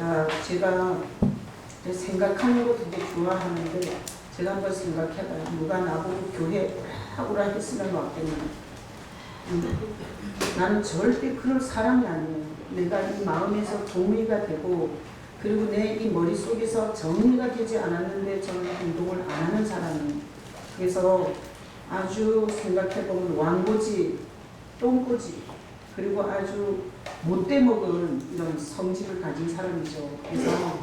자, 제가 생각하는 거 되게 좋아하는데 제가 한번 생각해봐요. 누가 나보고 교회 오라 했으면 왔겠나. 나는 절대 그럴 사람이 아니에요. 내가 이 마음에서 동의가 되고 그리고 내 이 머릿속에서 정리가 되지 않았는데 저는 행동을 안 하는 사람이에요. 그래서 아주 생각해보면 왕고지, 똥꼬지, 그리고 아주 못돼 먹은 이런 성질을 가진 사람이죠. 그래서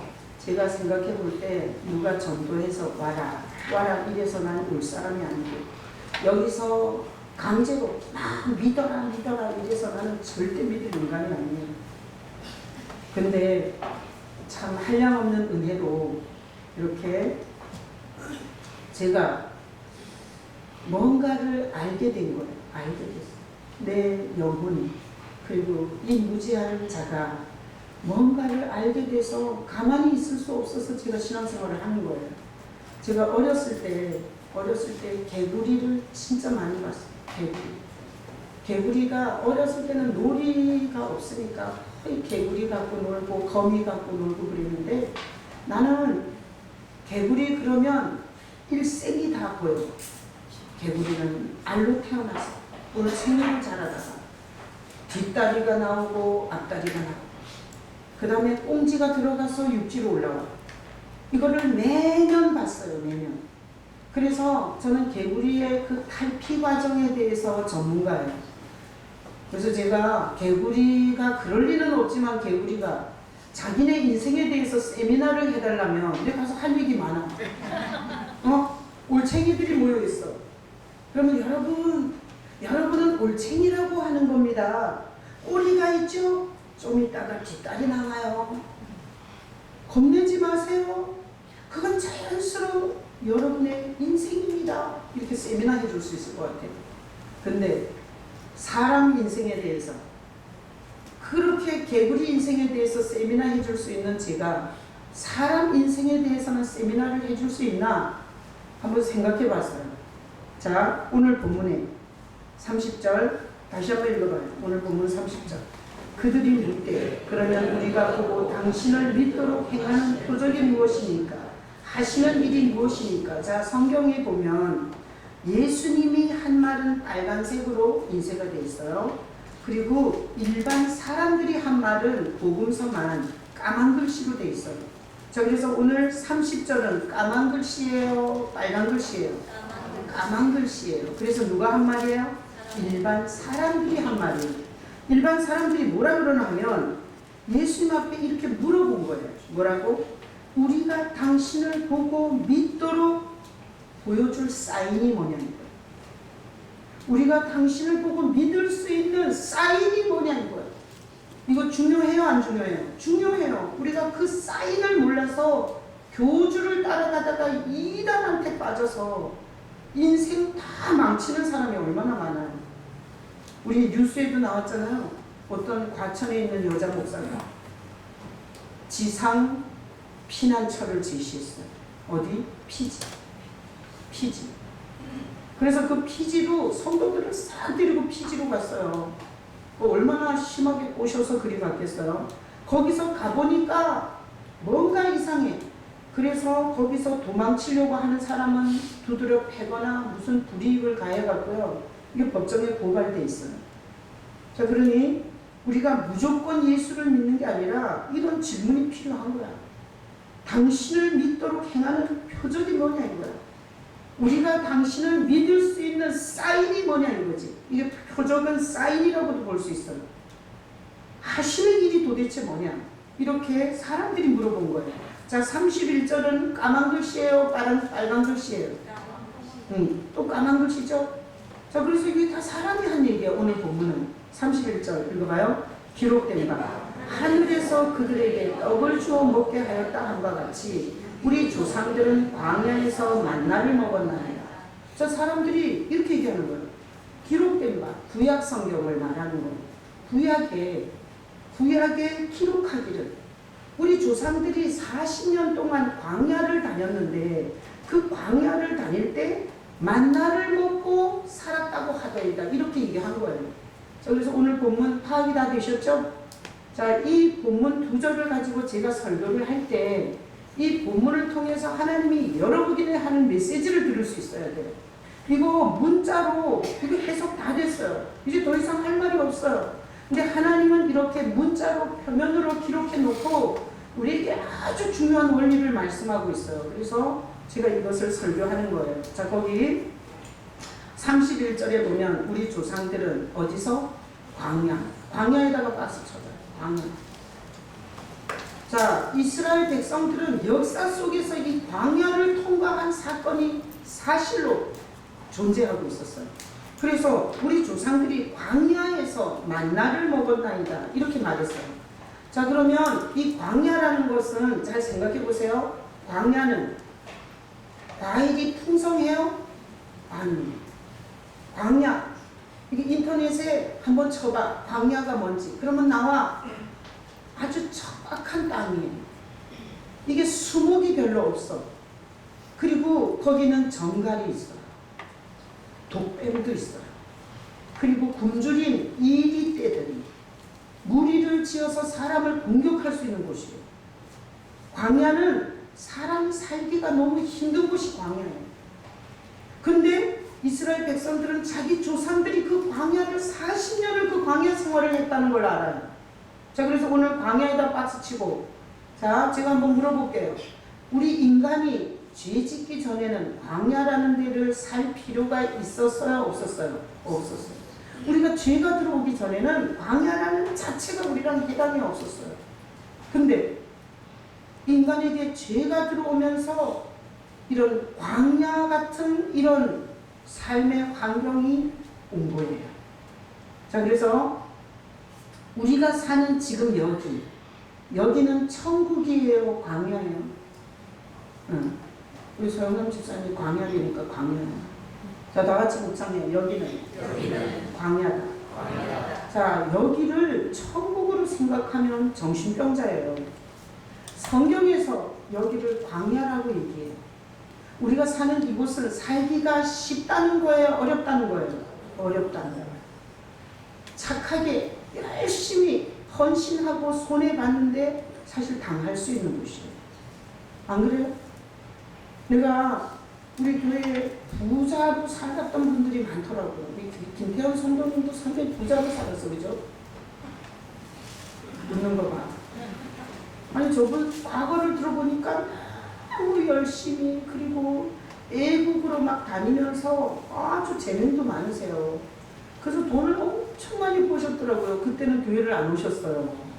제가 생각해 볼 때 누가 전도해서 와라 이래서 난 올 사람이 아니고 여기서 강제로 막 믿어라 이래서 나는 절대 믿을 인간이 아니에요. 근데 참 한량없는 은혜로 이렇게 제가 뭔가를 알게 된 거예요. 알게 됐어요. 내 영혼이, 그리고 이 무지한 자가 뭔가를 알게 돼서 가만히 있을 수 없어서 제가 신앙생활을 하는 거예요. 제가 어렸을 때 개구리를 진짜 많이 봤어요. 개구리가 어렸을 때는 놀이가 없으니까 개구리 갖고 놀고 거미 갖고 놀고 그랬는데 나는 개구리 그러면 일생이 다 보여. 개구리는 알로 태어나서 오늘 생명을 자라다가 뒷다리가 나오고 앞다리가 나오고 그 다음에 꽁지가 들어가서 육지로 올라와. 이거를 매년 봤어요. 매년. 그래서 저는 개구리의 그 탈피 과정에 대해서 전문가예요. 그래서 제가 개구리가 그럴 리는 없지만 개구리가 자기네 인생에 대해서 세미나를 해달라면 내가 가서 할 얘기 많아. 올챙이들이 모여있어. 그러면 여러분은 올챙이라고 하는 겁니다. 꼬리가 있죠? 좀 있다가 뒷다리 나와요. 겁내지 마세요. 그건 자연스러운 여러분의 인생입니다. 이렇게 세미나 해줄 수 있을 것 같아요. 근데 사람 인생에 대해서 그렇게 개구리 인생에 대해서 세미나 해줄 수 있는 제가 사람 인생에 대해서는 세미나를 해줄 수 있나 한번 생각해 봤어요. 자, 오늘 본문에 30절 다시 한번 읽어봐요. 오늘 본문 30절. 그들이 묻되 그러면 우리가 보고 당신을 믿도록 행하는 표적이 무엇이니까 하시는 일이 무엇이니까. 자, 성경에 보면 예수님이 한 말은 빨간색으로 인쇄가 되어 있어요. 그리고 일반 사람들이 한 말은 복음서만 까만 글씨로 되어 있어요. 자, 그래서 오늘 30절은 까만 글씨예요? 빨간 글씨예요? 까만 글씨예요. 그래서 누가 한 말이에요? 일반 사람들이 한 말이에요. 일반 사람들이 뭐라 그러나 하면 예수님 앞에 이렇게 물어본 거예요. 뭐라고? 우리가 당신을 보고 믿도록 보여줄 사인이 뭐냐는 거예요. 우리가 당신을 보고 믿을 수 있는 사인이 뭐냐는 거예요. 이거 중요해요? 안 중요해요? 중요해요. 우리가 그 사인을 몰라서 교주를 따라가다가 이단한테 빠져서 인생 다 망치는 사람이 얼마나 많아요. 우리 뉴스에도 나왔잖아요. 어떤 과천에 있는 여자 목사가 지상 피난처를 제시했어요. 어디? 피지. 그래서 그 피지로 성도들을 싹 데리고 피지로 갔어요. 얼마나 심하게 꼬셔서 그리 갔겠어요. 거기서 가보니까 뭔가 이상해. 그래서 거기서 도망치려고 하는 사람은 두드려 패거나 무슨 불이익을 가해갖고요. 이게 법정에 고발돼 있어요. 자, 그러니 우리가 무조건 예수를 믿는 게 아니라 이런 질문이 필요한 거야. 당신을 믿도록 행하는 표적이 뭐냐 이거야. 우리가 당신을 믿을 수 있는 사인이 뭐냐 이거지. 이게 표적은 사인이라고도 볼 수 있어요. 하시는 일이 도대체 뭐냐. 이렇게 사람들이 물어본 거예요. 자, 31절은 까만 글씨예요? 빨간 글씨예요? 또 까만 글씨죠? 자, 그래서 이게 다 사람이 한 얘기예요. 오늘 본문은 31절 읽어봐요. 기록된 바 하늘에서 그들에게 떡을 주어 먹게 하였다 한 바 같이 우리 조상들은 광야에서 만나를 먹었나이다. 저 사람들이 이렇게 얘기하는 거예요. 기록된 바 구약 성경을 말하는 거예요. 구약에 기록하기를 우리 조상들이 40년 동안 광야를 다녔는데 그 광야를 다닐 때 만나를 먹고 살았다고 하더이다. 이렇게 얘기한 거예요. 자, 그래서 오늘 본문 파악이 다 되셨죠? 자, 이 본문 두 절을 가지고 제가 설교를 할 때 이 본문을 통해서 하나님이 여러분에게 하는 메시지를 들을 수 있어야 돼요. 이거 문자로 이거 해석 다 됐어요. 이제 더 이상 할 말이 없어요. 근데 하나님은 이렇게 문자로 표면으로 기록해 놓고 우리에게 아주 중요한 원리를 말씀하고 있어요. 그래서 제가 이것을 설교하는 거예요. 자, 거기 31절에 보면 우리 조상들은 어디서? 광야에다가 박스 쳐봐요. 광야. 자, 이스라엘 백성들은 역사 속에서 이 광야를 통과한 사건이 사실로 존재하고 있었어요. 그래서 우리 조상들이 광야에서 만나를 먹었나이다 이렇게 말했어요. 자, 그러면 이 광야라는 것은 잘 생각해 보세요. 광야는 과일이 풍성해요? 아니. 광야. 이게 인터넷에 한번 쳐봐. 광야가 뭔지. 그러면 나와. 아주 척박한 땅이에요. 이게 수목이 별로 없어. 그리고 거기는 정갈이 있어요. 독뱀도 있어요. 그리고 굶주린 이리떼들이 무리를 지어서 사람을 공격할 수 있는 곳이에요. 광야는 사람이 살기가 너무 힘든 곳이 광야예요. 근데 이스라엘 백성들은 자기 조상들이 그 광야를 40년을 그 광야 생활을 했다는 걸 알아요. 자, 그래서 오늘 광야에다 박스 치고, 자, 제가 한번 물어볼게요. 우리 인간이 죄 짓기 전에는 광야라는 데를 살 필요가 있었어요? 없었어요? 없었어요. 우리가 죄가 들어오기 전에는 광야라는 자체가 우리랑 해당이 없었어요. 근데 인간에게 죄가 들어오면서 이런 광야 같은 이런 삶의 환경이 온 거예요. 자, 그래서 우리가 사는 지금 여기는 천국이에요? 광야예요? 우리 소영남 집사님 광야이니까 광야예요. 자, 다 같이 묵상해요. 여기는 광야다. 자, 여기를 천국으로 생각하면 정신병자예요. 성경에서 여기를 광야라고 얘기해요. 우리가 사는 이곳은 살기가 쉽다는 거예요? 어렵다는 거예요? 어렵다는 거예요. 착하게 열심히 헌신하고 손해봤는데 사실 당할 수 있는 곳이에요. 안 그래요? 내가 우리 교회에 부자로 살았던 분들이 많더라고요. 우리 김태현 선교님도 상당히 부자로 살았어, 그죠? 웃는 거 봐. 아니, 저분 과거를 들어보니까 너무 열심히, 그리고 애국으로 막 다니면서 아주 재능도 많으세요. 그래서 돈을 엄청 많이 버셨더라고요. 그때는 교회를 안 오셨어요.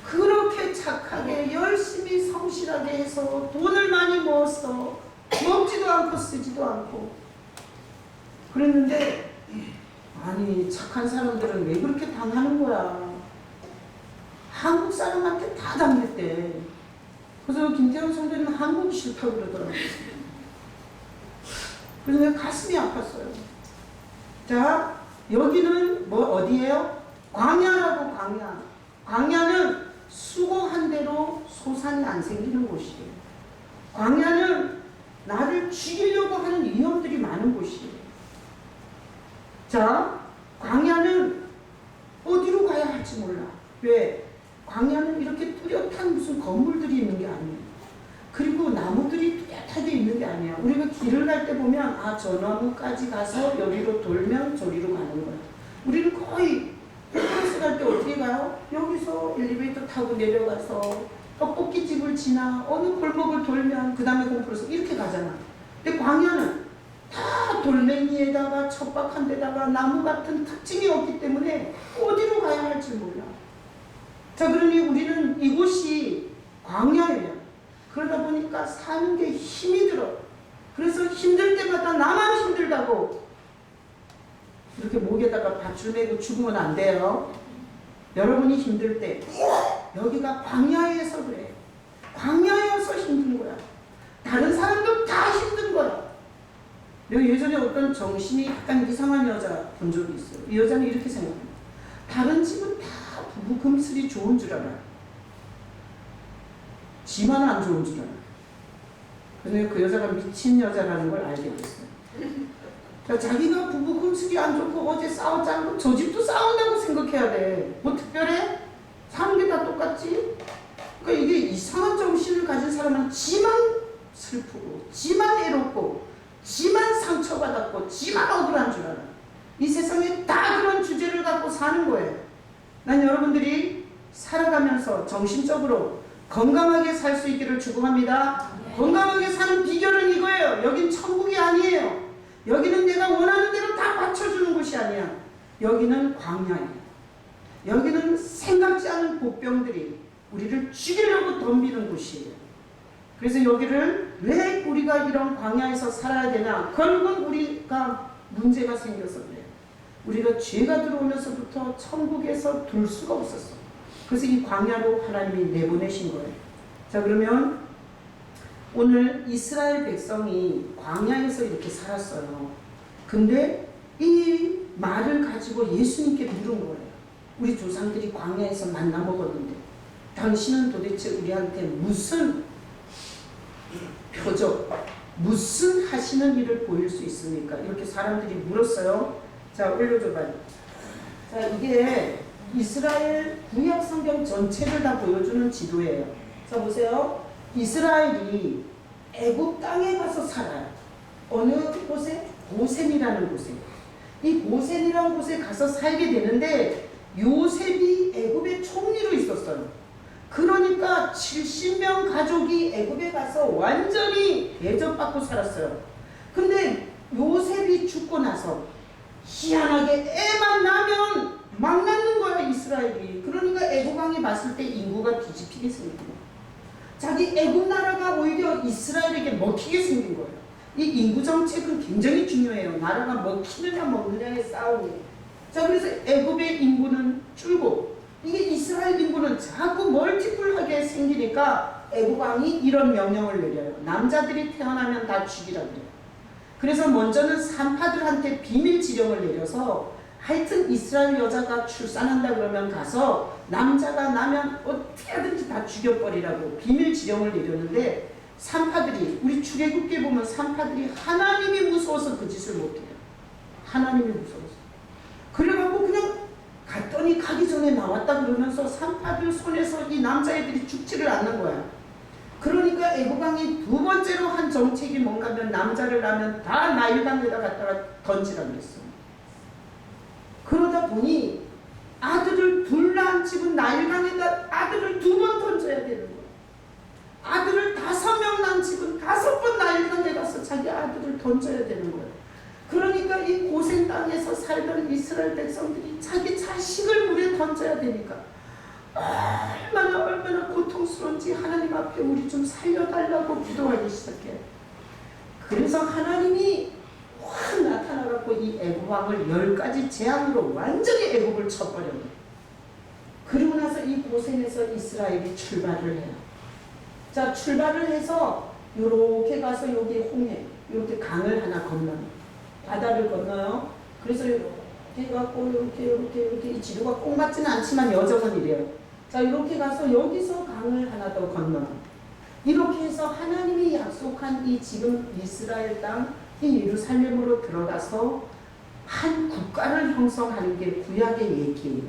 그렇게 착하게 열심히 성실하게 해서 돈을 많이 모았어. 먹지도 않고 쓰지도 않고. 그랬는데 아니, 착한 사람들은 왜 그렇게 당하는 거야. 한국 사람한테 다 당했대. 그래서 김태현 성도님은 한국이 싫다고 그러더라고요. 그래서 내가 가슴이 아팠어요. 자, 여기는 뭐 어디예요? 광야라고. 광야. 광야는 수고한 대로 소산이 안 생기는 곳이에요. 광야는 나를 죽이려고 하는 위험들이 많은 곳이에요. 자, 광야는 어디로 가야 할지 몰라. 왜? 광야는 이렇게 뚜렷한 무슨 건물들이 있는 게 아니에요. 그리고 나무들이 뚜렷하게 있는 게 아니야. 우리가 길을 갈 때 보면 아, 저 나무까지 가서 여기로 돌면 저리로 가는 거야. 우리는 거의 홈플러스 갈 때 어떻게 가요? 여기서 엘리베이터 타고 내려가서 떡볶이집을 지나 어느 골목을 돌면 그 다음에 홈플러스 이렇게 가잖아. 근데 광야는 다 돌멩이에다가 척박한 데다가 나무 같은 특징이 없기 때문에 어디로 가야 할지 몰라. 자, 그러니 우리는 이곳이 광야예요. 그러다 보니까 사는 게 힘이 들어. 그래서 힘들 때마다 나만 힘들다고 이렇게 목에다가 밧줄 매고 죽으면 안 돼요. 여러분이 힘들 때 여기가 광야에서 그래. 광야여서 힘든 거야. 다른 사람도 다 힘든 거야. 내가 예전에 어떤 정신이 약간 이상한 여자 본 적이 있어요. 이 여자는 이렇게 생각해요. 다른 집은 다 부부 금슬이 좋은 줄 알아. 지만 안 좋은 줄 알아. 그래서 그 여자가 미친 여자라는 걸 알게 됐어요. 자, 자기가 부부 금슬이 안 좋고 어제 싸웠잖아. 저 집도 싸운다고 생각해야 돼. 뭐 특별해? 사는 게 다 똑같지? 그러니까 이게 이상한 정신을 가진 사람은 지만 슬프고, 지만 애롭고, 지만 상처받았고, 지만 억울한 줄 알아. 이 세상에 다 그런 주제를 갖고 사는 거예요. 난 여러분들이 살아가면서 정신적으로 건강하게 살 수 있기를 축복합니다. 건강하게 사는 비결은 이거예요. 여긴 천국이 아니에요. 여기는 내가 원하는 대로 다 맞춰주는 곳이 아니야. 여기는 광야예요. 여기는 생각지 않은 보병들이 우리를 죽이려고 덤비는 곳이에요. 그래서 여기를 왜 우리가 이런 광야에서 살아야 되냐? 결국은 우리가 문제가 생겨서 그래요. 우리가 죄가 들어오면서부터 천국에서 둘 수가 없었어. 그래서 이 광야로 하나님이 내보내신 거예요. 자, 그러면 오늘 이스라엘 백성이 광야에서 이렇게 살았어요. 근데 이 말을 가지고 예수님께 물은 거예요. 우리 조상들이 광야에서 만나 먹었는데 당신은 도대체 우리한테 무슨 표적, 무슨 하시는 일을 보일 수 있습니까? 이렇게 사람들이 물었어요. 자, 올려줘봐요. 자, 이게 이스라엘 구약 성경 전체를 다 보여주는 지도예요. 자, 보세요. 이스라엘이 애굽 땅에 가서 살아요. 어느 곳에? 고센이라는 곳에. 이 고센이라는 곳에 가서 살게 되는데 요셉이 애굽의 총리로 있었어요. 그러니까 70명 가족이 애굽에 가서 완전히 대접받고 살았어요. 근데 요셉이 죽고 나서 희한하게 애만 나면 막 낳는 거야, 이스라엘이. 그러니까 애굽 왕이 봤을 때 인구가 뒤집히게 생긴 거야. 자기 애굽 나라가 오히려 이스라엘에게 먹히게 생긴 거예요. 이 인구 정책은 굉장히 중요해요. 나라가 먹히느냐 먹느냐의 싸움이에요. 자, 그래서 애굽의 인구는 줄고 이게 이스라엘 인구는 자꾸 멀티플하게 생기니까 애굽 왕이 이런 명령을 내려요. 남자들이 태어나면 다 죽이라 그래요. 그래서 먼저는 산파들한테 비밀 지령을 내려서 하여튼 이스라엘 여자가 출산한다 그러면 가서 남자가 나면 어떻게 하든지 다 죽여버리라고 비밀 지령을 내렸는데 산파들이, 우리 출애굽기에 보면 산파들이 하나님이 무서워서 그 짓을 못해요. 하나님이 무서워서. 그래갖고 그냥 갔더니 가기 전에 나왔다 그러면서 산파들 손에서 이 남자애들이 죽지를 않는 거야. 그러니까 애굽 왕이 두 번째로 한 정책이 뭔가 하면 남자를 낳으면 다 나일강에다 갖다가 던지라 그랬어. 그러다 보니 아들을 둘 낳은 집은 나일강에다 아들을 2번 던져야 되는 거야. 아들을 5명 낳은 집은 5번 나일강에 가서 자기 아들을 던져야 되는 거야. 그러니까 이 고센 땅에서 살던 이스라엘 백성들이 자기 자식을 물에 던져야 되니까 얼마나 고통스러운지 하나님 앞에 우리 좀 살려달라고 기도하기 시작해요. 그래서 하나님이 확 나타나갖고 이 애굽 왕을 10가지 재앙으로 완전히 애굽을 쳐버려요. 그리고 나서 이 고센에서 이스라엘이 출발을 해요. 자, 출발을 해서 요렇게 가서 여기 홍해, 이렇게 강을 하나 건너요. 바다를 건너요. 그래서 이렇게 해갖고 이렇게 이 지도가 꼭 맞지는 않지만 여정은 이래요. 자, 이렇게 가서 여기서 강을 하나 더 건너요. 이렇게 해서 하나님이 약속한 이 지금 이스라엘 땅, 이 예루살렘으로 들어가서 한 국가를 형성하는 게 구약의 얘기예요.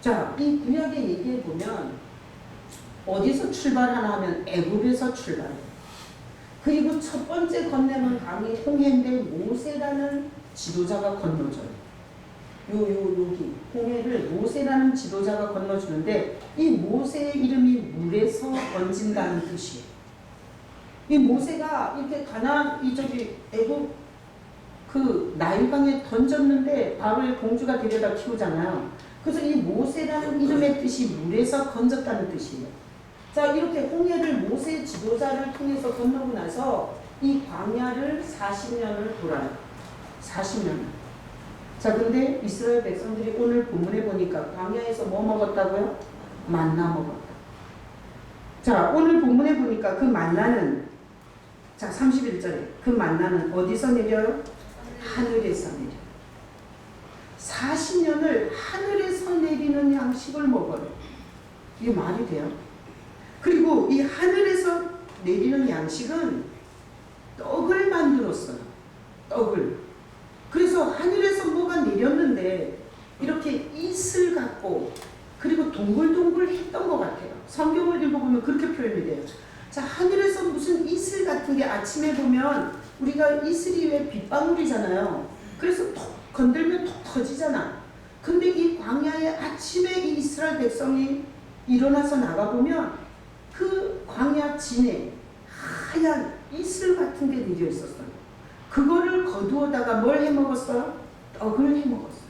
자, 이 구약의 얘기에 보면 어디서 출발하나 하면 애굽에서 출발해요. 그리고 첫 번째 건네는 강이 홍해인데 모세라는 지도자가 건너줘요. 여기 홍해를 모세라는 지도자가 건너주는데 이 모세의 이름이 물에서 건진다는 뜻이에요. 이 모세가 이렇게 애굽 그 나일강에 던졌는데 바로의 공주가 데려다 키우잖아요. 그래서 이 모세라는 이름의 뜻이 물에서 건졌다는 뜻이에요. 자, 이렇게 홍해를 모세 지도자를 통해서 건너고 나서 이 광야를 40년을 돌아요. 40년. 자, 근데 이스라엘 백성들이 오늘 본문에 보니까 광야에서 뭐 먹었다고요? 만나 먹었다. 자, 오늘 본문에 보니까 그 만나는, 자, 31절에 그 만나는 어디서 내려요? 하늘에서 내려. 40년을 하늘에서 내리는 양식을 먹어요. 이게 말이 돼요? 그리고 이 하늘에서 내리는 양식은 떡을 만들었어요. 떡을. 그래서 하늘에서 뭐가 내렸는데 이렇게 이슬 같고 그리고 동글동글 했던 것 같아요. 성경을 읽어보면 그렇게 표현이 돼요. 자, 하늘에서 무슨 이슬 같은 게 아침에 보면 우리가 이슬이 왜 빗방울이잖아요. 그래서 톡 건들면 톡 터지잖아. 근데 이 광야에 아침에 이 이스라엘 백성이 일어나서 나가보면 그 광야 진에 하얀 이슬 같은 게 내려 있었어요. 그거를 거두어다가 뭘 해먹었어요? 떡을 해먹었어요.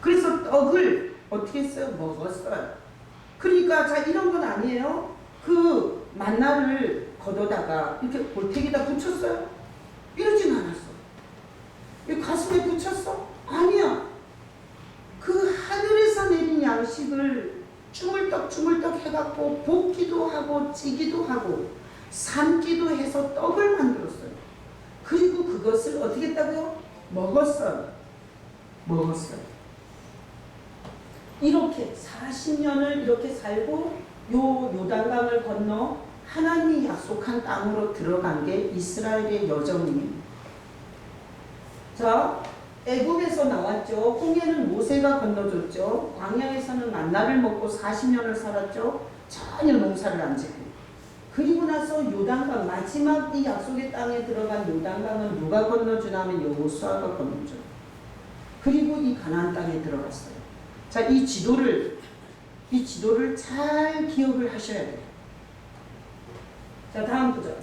그래서 떡을 어떻게 했어요? 먹었어요. 그러니까 자, 이런 건 아니에요. 그 만나를 걷어다가 이렇게 골택에다 붙였어요? 이러진 않았어. 이 가슴에 붙였어? 아니야. 그 하늘에서 내린 양식을 주물떡 해갖고 볶기도 하고 찌기도 하고 삶기도 해서 떡을 만들었어요. 그리고 그것을 어떻게 했다고요? 먹었어요. 이렇게 40년을 이렇게 살고 요단강을 건너 하나님이 약속한 땅으로 들어간 게 이스라엘의 여정이에요. 자, 애굽에서 나왔죠. 홍해는 모세가 건너줬죠. 광야에서는 만나를 먹고 40년을 살았죠. 전혀 농사를 안 짓고. 그리고 나서 요단강, 마지막 이 약속의 땅에 들어간 요단강은 누가 건너주냐면 여호수아가 건너줘요. 그리고 이 가나안 땅에 들어갔어요. 자, 이 지도를 잘 기억을 하셔야 돼요. 자, 다음 구절.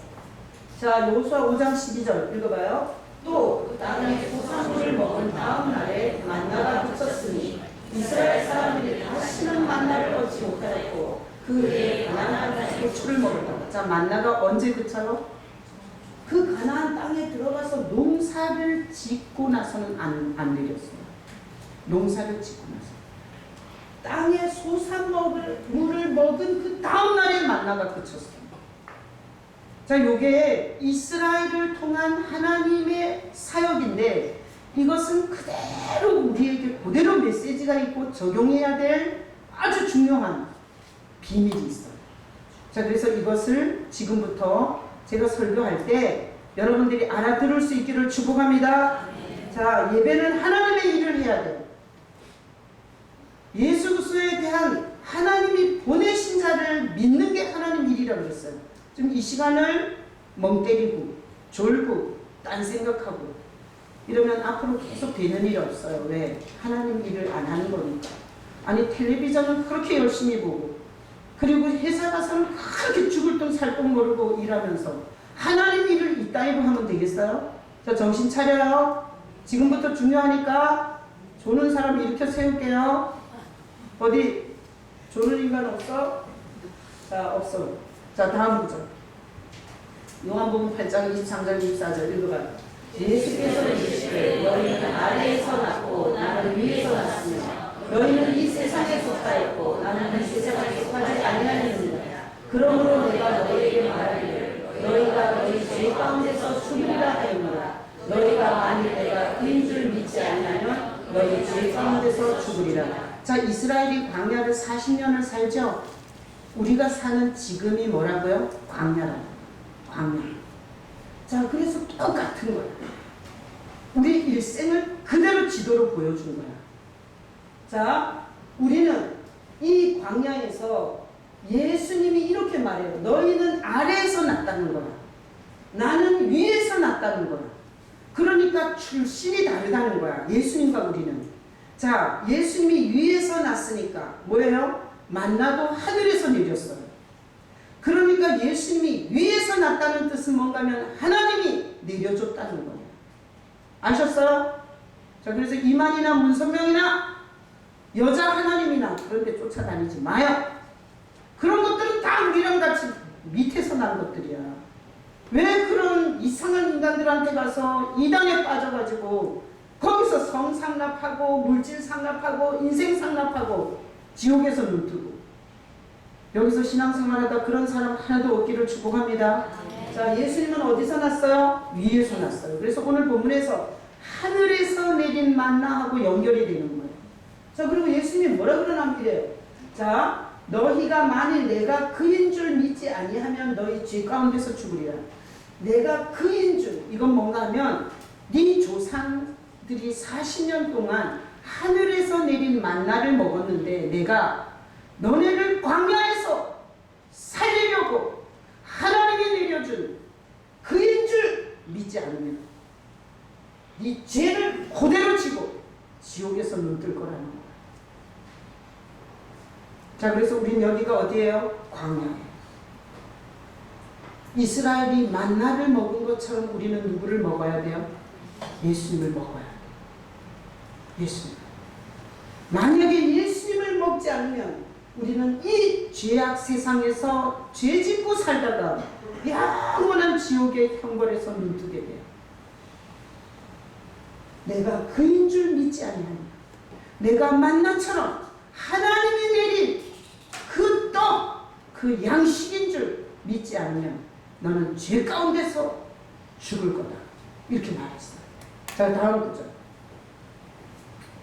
자, 여호수아 5장 12절 읽어봐요. 또 그 땅에 소산물을 먹은 다음 날에 만나가 그쳤으니 이스라엘 사람들이 다시는 만나를 얻지 못하였고 그 해에 가나안 땅에 고추를 먹었다. 자, 만나가 언제 그쳐요? 그 가나안 땅에 들어가서 농사를 짓고 나서는 안 내렸어요. 농사를 짓고 나서. 땅에 소산물을 먹은 그 다음 날에 만나가 그쳤어요. 자, 요게 이스라엘을 통한 하나님의 사역인데 이것은 그대로 우리에게 그대로 메시지가 있고 적용해야 될 아주 중요한 비밀이 있어요. 자, 그래서 이것을 지금부터 제가 설교할 때 여러분들이 알아들을 수 있기를 축복합니다. 자, 예배는 하나님의 일을 해야 돼요. 예수 그리스도에 대한 하나님이 보내신 자를 믿는 게 하나님 일이라고 그랬어요. 지금 이 시간을 멍 때리고 졸고 딴 생각하고 이러면 앞으로 계속 되는 일이 없어요. 왜? 하나님 일을 안 하는 거니까. 아니, 텔레비전은 그렇게 열심히 보고 그리고 회사 가서는 그렇게 죽을 돈 살 돈 모르고 일하면서 하나님 일을 이따위로 하면 되겠어요? 자, 정신 차려요. 지금부터 중요하니까 조는 사람 일으켜 세울게요. 어디 조는 인간 없어? 자, 없어. 자, 다음 구절. 요한복음 8장 23절 24절 읽어봐요. 예수께서 이르시되 너희는 아래에서 났고 나는 위에서 났으며 너희는 이 세상에 속하였고 나는 이 세상에 속하지 아니하였느니라. 그러므로 내가 너희에게 말하기를 너희가 너희 죄 가운데서 죽으리라 하였노라. 너희가 만일 내가 그인 줄 믿지 아니하면 너희 죄 가운데서 죽으리라. 자, 이스라엘이 광야를 40년을 살죠. 우리가 사는 지금이 뭐라고요? 광야라고. 광야. 자, 그래서 똑같은 거야. 우리 일생을 그대로 지도로 보여준 거야. 자, 우리는 이 광야에서 예수님이 이렇게 말해요. 너희는 아래에서 났다는 거야. 나는 위에서 났다는 거야. 그러니까 출신이 다르다는 거야. 예수님과 우리는. 자, 예수님이 위에서 났으니까 뭐예요? 만나도 하늘에서 내렸어요. 그러니까 예수님이 위에서 났다는 뜻은 뭔가면 하나님이 내려줬다는 거예요. 아셨어요? 자, 그래서 이만이나 문선명이나 여자 하나님이나 그런 데 쫓아다니지 마요. 그런 것들은 다 우리랑 같이 밑에서 난 것들이야. 왜 그런 이상한 인간들한테 가서 이단에 빠져가지고 거기서 성 상납하고 물질 상납하고 인생 상납하고 지옥에서 눈뜨고 여기서 신앙생활하다 그런 사람 하나도 없기를 축복합니다. 자, 예수님은 어디서 났어요? 위에서 났어요. 그래서 오늘 본문에서 하늘에서 내린 만나하고 연결이 되는 거예요. 자, 그리고 예수님이 뭐라 그러냐면 이래요. 자, 너희가 만일 내가 그인 줄 믿지 아니하면 너희 죄 가운데서 죽으리라. 내가 그인 줄, 이건 뭔가 하면 네 조상들이 40년 동안 하늘에서 내린 만나를 먹었는데 내가 너네를 광야에서 살리려고 하나님이 내려준 그인 줄 믿지 않으면 네 죄를 그대로 지고 지옥에서 눈뜰 거라는 거야. 자, 그래서 우린 여기가 어디예요? 광야예요. 이스라엘이 만나를 먹은 것처럼 우리는 누구를 먹어야 돼요? 예수님을 먹어야 돼요. 예수님. 만약에 예수님을 먹지 않으면 우리는 이 죄악 세상에서 죄 짓고 살다가 영원한 지옥의 형벌에서 눈뜨게 돼요. 내가 그인 줄 믿지 아니하냐. 내가 만나처럼 하나님이 내린 그 떡, 그 양식인 줄 믿지 않으면 너는 죄 가운데서 죽을 거다. 이렇게 말했어요. 자, 다음 구절.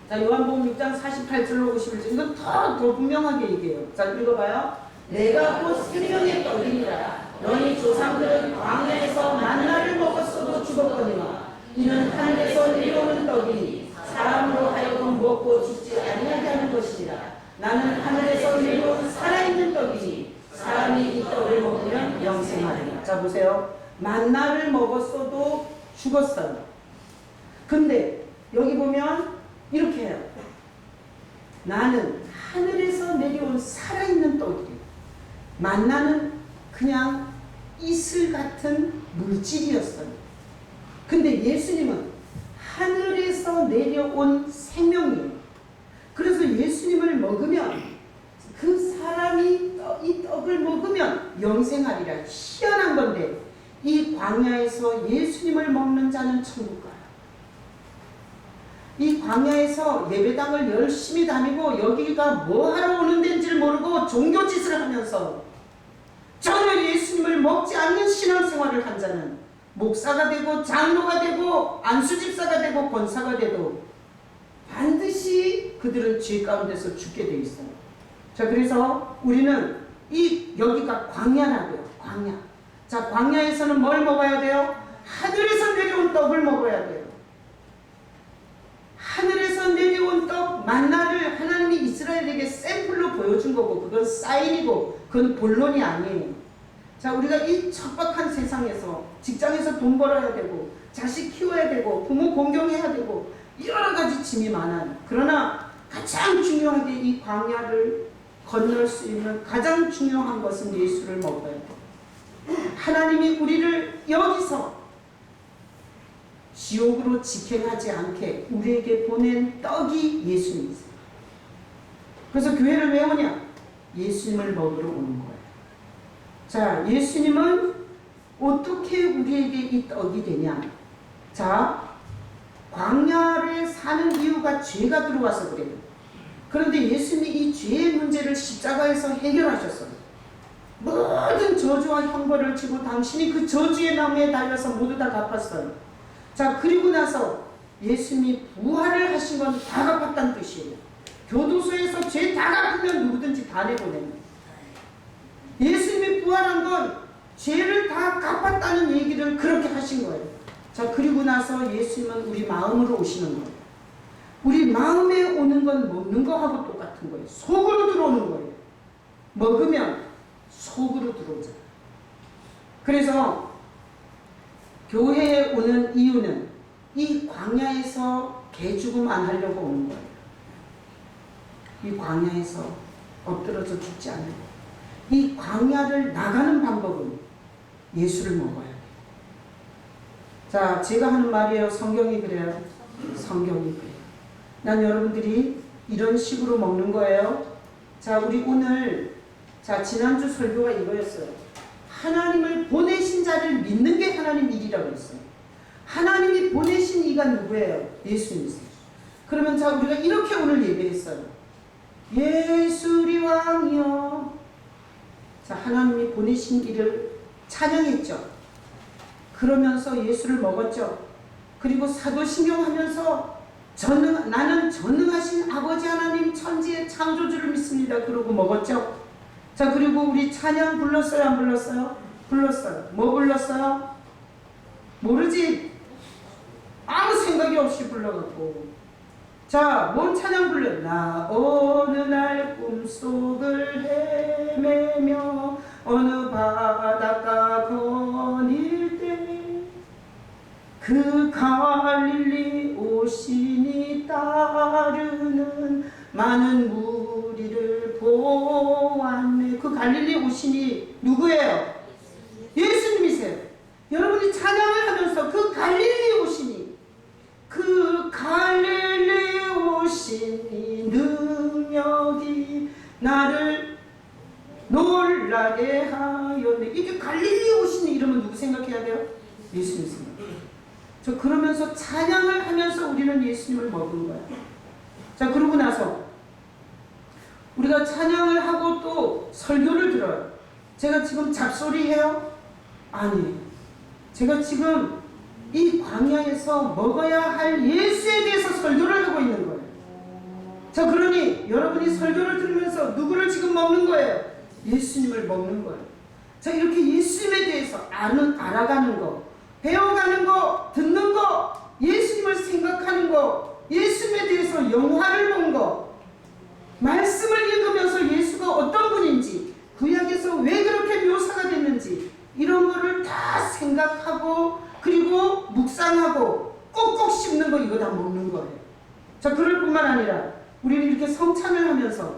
자, 요한복음 6장 48절로 51절. 이건 더 분명하게 얘기해요. 자, 읽어봐요. 내가 곧 생명의 떡이니라. 너희 조상들은 광야에서 만나를 먹었어도 죽었거니와 이는 하늘에서 내려오는 떡이니 사람으로 하여금 먹고 죽지 아니하게 하는 것이니라. 나는 하늘에서 내려온 살아있는 떡이니 사람이 이 떡을 먹으면 영생하리라. 자, 보세요. 만나를 먹었어도 죽었어요. 근데 여기 보면 이렇게 해요. 나는 하늘에서 내려온 살아있는 떡이에요. 만나는 그냥 이슬 같은 물질이었어요. 근데 예수님은 하늘에서 내려온 생명이에요. 그래서 예수님을 먹으면 그 사람이 이 떡을 먹으면 영생하리라. 희한한 건데 이 광야에서 예수님을 먹는 자는 천국 가요. 이 광야에서 예배당을 열심히 다니고 여기가 뭐 하러 오는 데인지를 모르고 종교짓을 하면서 전혀 예수님을 먹지 않는 신앙생활을 한 자는 목사가 되고 장로가 되고 안수집사가 되고 권사가 돼도 반드시 그들은 죄 가운데서 죽게 돼 있어요. 자, 그래서 우리는 여기가 광야라고요. 광야. 자, 광야에서는 뭘 먹어야 돼요? 하늘에서 내려온 떡을 먹어야 돼요. 하늘에서 내려온 떡 만나를 하나님이 이스라엘에게 샘플로 보여준 거고 그건 사인이고 그건 본론이 아니에요. 자, 우리가 이 척박한 세상에서 직장에서 돈 벌어야 되고 자식 키워야 되고 부모 공경해야 되고 여러 가지 짐이 많아요. 그러나 가장 중요하게 이 광야를 건널 수 있는 가장 중요한 것은 예수를 먹어야 돼요. 하나님이 우리를 여기서 지옥으로 직행하지 않게 우리에게 보낸 떡이 예수님이세요. 그래서 교회를 왜 오냐? 예수님을 먹으러 오는 거예요. 자, 예수님은 어떻게 우리에게 이 떡이 되냐? 자, 광야를 사는 이유가 죄가 들어와서 그래요. 그런데 예수님이 이 죄의 문제를 십자가에서 해결하셨어요. 모든 저주와 형벌을 지고 당신이 그 저주의 나무에 달려서 모두 다 갚았어요. 자, 그리고 나서 예수님이 부활을 하신 건 다 갚았다는 뜻이에요. 교도소에서 죄 다 갚으면 누구든지 다 내보내는. 예수님이 부활한 건 죄를 다 갚았다는 얘기를 그렇게 하신 거예요. 자, 그리고 나서 예수님은 우리 마음으로 오시는 거예요. 우리 마음에 오는 건 먹는 거하고 똑같은 거예요. 속으로 들어오는 거예요. 먹으면 속으로 들어오잖아요. 그래서 교회에 오는 이유는 이 광야에서 개죽음 안 하려고 오는 거예요. 이 광야에서 엎드려서 죽지 않는 거예요. 이 광야를 나가는 방법은 예수를 먹어야 돼요. 자, 제가 하는 말이에요. 성경이 그래요. 성경이 그래요. 난 여러분들이 이런 식으로 먹는 거예요. 자, 우리 오늘 지난주 설교가 이거였어요. 하나님을 보내신 자를 믿는 게 하나님 일이라고 했어요. 하나님이 보내신 이가 누구예요? 예수님이세요. 그러면 자, 우리가 이렇게 오늘 예배했어요. 예수 우리 왕이여. 자, 하나님이 보내신 이를 찬양했죠. 그러면서 예수를 먹었죠. 그리고 사도신경 하면서 나는 전능하신 아버지 하나님 천지의 창조주를 믿습니다. 그러고 먹었죠. 자, 그리고 우리 찬양 불렀어요? 안 불렀어요? 불렀어요. 뭐 불렀어요? 모르지? 아무 생각이 없이 불러갖고. 자, 뭔 찬양 불러? 나 어느 날 꿈속을 헤매며 어느 바닷가 거닐 때 그 갈릴리 오신이 따르는 많은 무리를 보았네. 그 갈릴리 오신이 누구예요? 예수님이세요. 여러분이 찬양을 하면서 그 갈릴리 오신이, 그 갈릴리 오신이 능력이 나를 놀라게 하였네. 이게 갈릴리 오신이 이러면 누구 생각해야 돼요? 예수님 생각. 저 그러면서 찬양을 하면서 우리는 예수님을 먹은 거야. 자, 그러고 나서 우리가 찬양을 하고 또 설교를 들어요. 제가 지금 잡소리 해요? 아니에요. 제가 지금 이 광야에서 먹어야 할 예수에 대해서 설교를 하고 있는 거예요. 자, 그러니 여러분이 설교를 들으면서 누구를 지금 먹는 거예요? 예수님을 먹는 거예요. 자, 이렇게 예수님에 대해서 알아가는 거, 배워가는 거, 듣는 거, 예수님을 생각하는 거, 예수님에 대해서 영화를 본 거, 말씀을 읽으면서 예수가 어떤 분인지, 구약에서 왜 그렇게 묘사가 됐는지 이런 거를 다 생각하고 그리고 묵상하고 꼭꼭 씹는 거, 이거 다 먹는 거예요. 자, 그럴 뿐만 아니라 우리는 이렇게 성찬을 하면서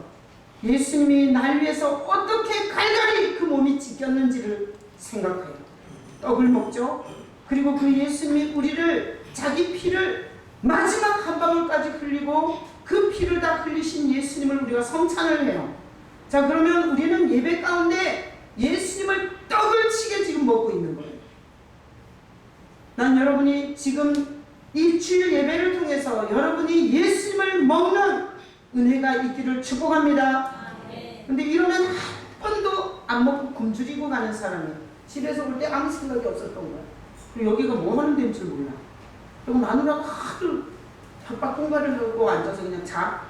예수님이 날 위해서 어떻게 갈갈이 그 몸이 찢겼는지를 생각해요. 떡을 먹죠. 그리고 그 예수님이 우리를 자기 피를 마지막 한 방울까지 흘리고 그 피를 다 흘리신 예수님을 우리가 성찬을 해요. 자, 그러면 우리는 예배 가운데 예수님을 떡을 치게 지금 먹고 있는 거예요. 난 여러분이 지금 이 주일 예배를 통해서 여러분이 예수님을 먹는 은혜가 있기를 축복합니다. 근데 이러면 한 번도 안 먹고 굶주리고 가는 사람이 집에서 올 때 아무 생각이 없었던 거야. 그리고 여기가 뭐 하는 데인 줄 몰라. 그리고 마누라가 하도 협박공갈을 하고 앉아서 그냥 자.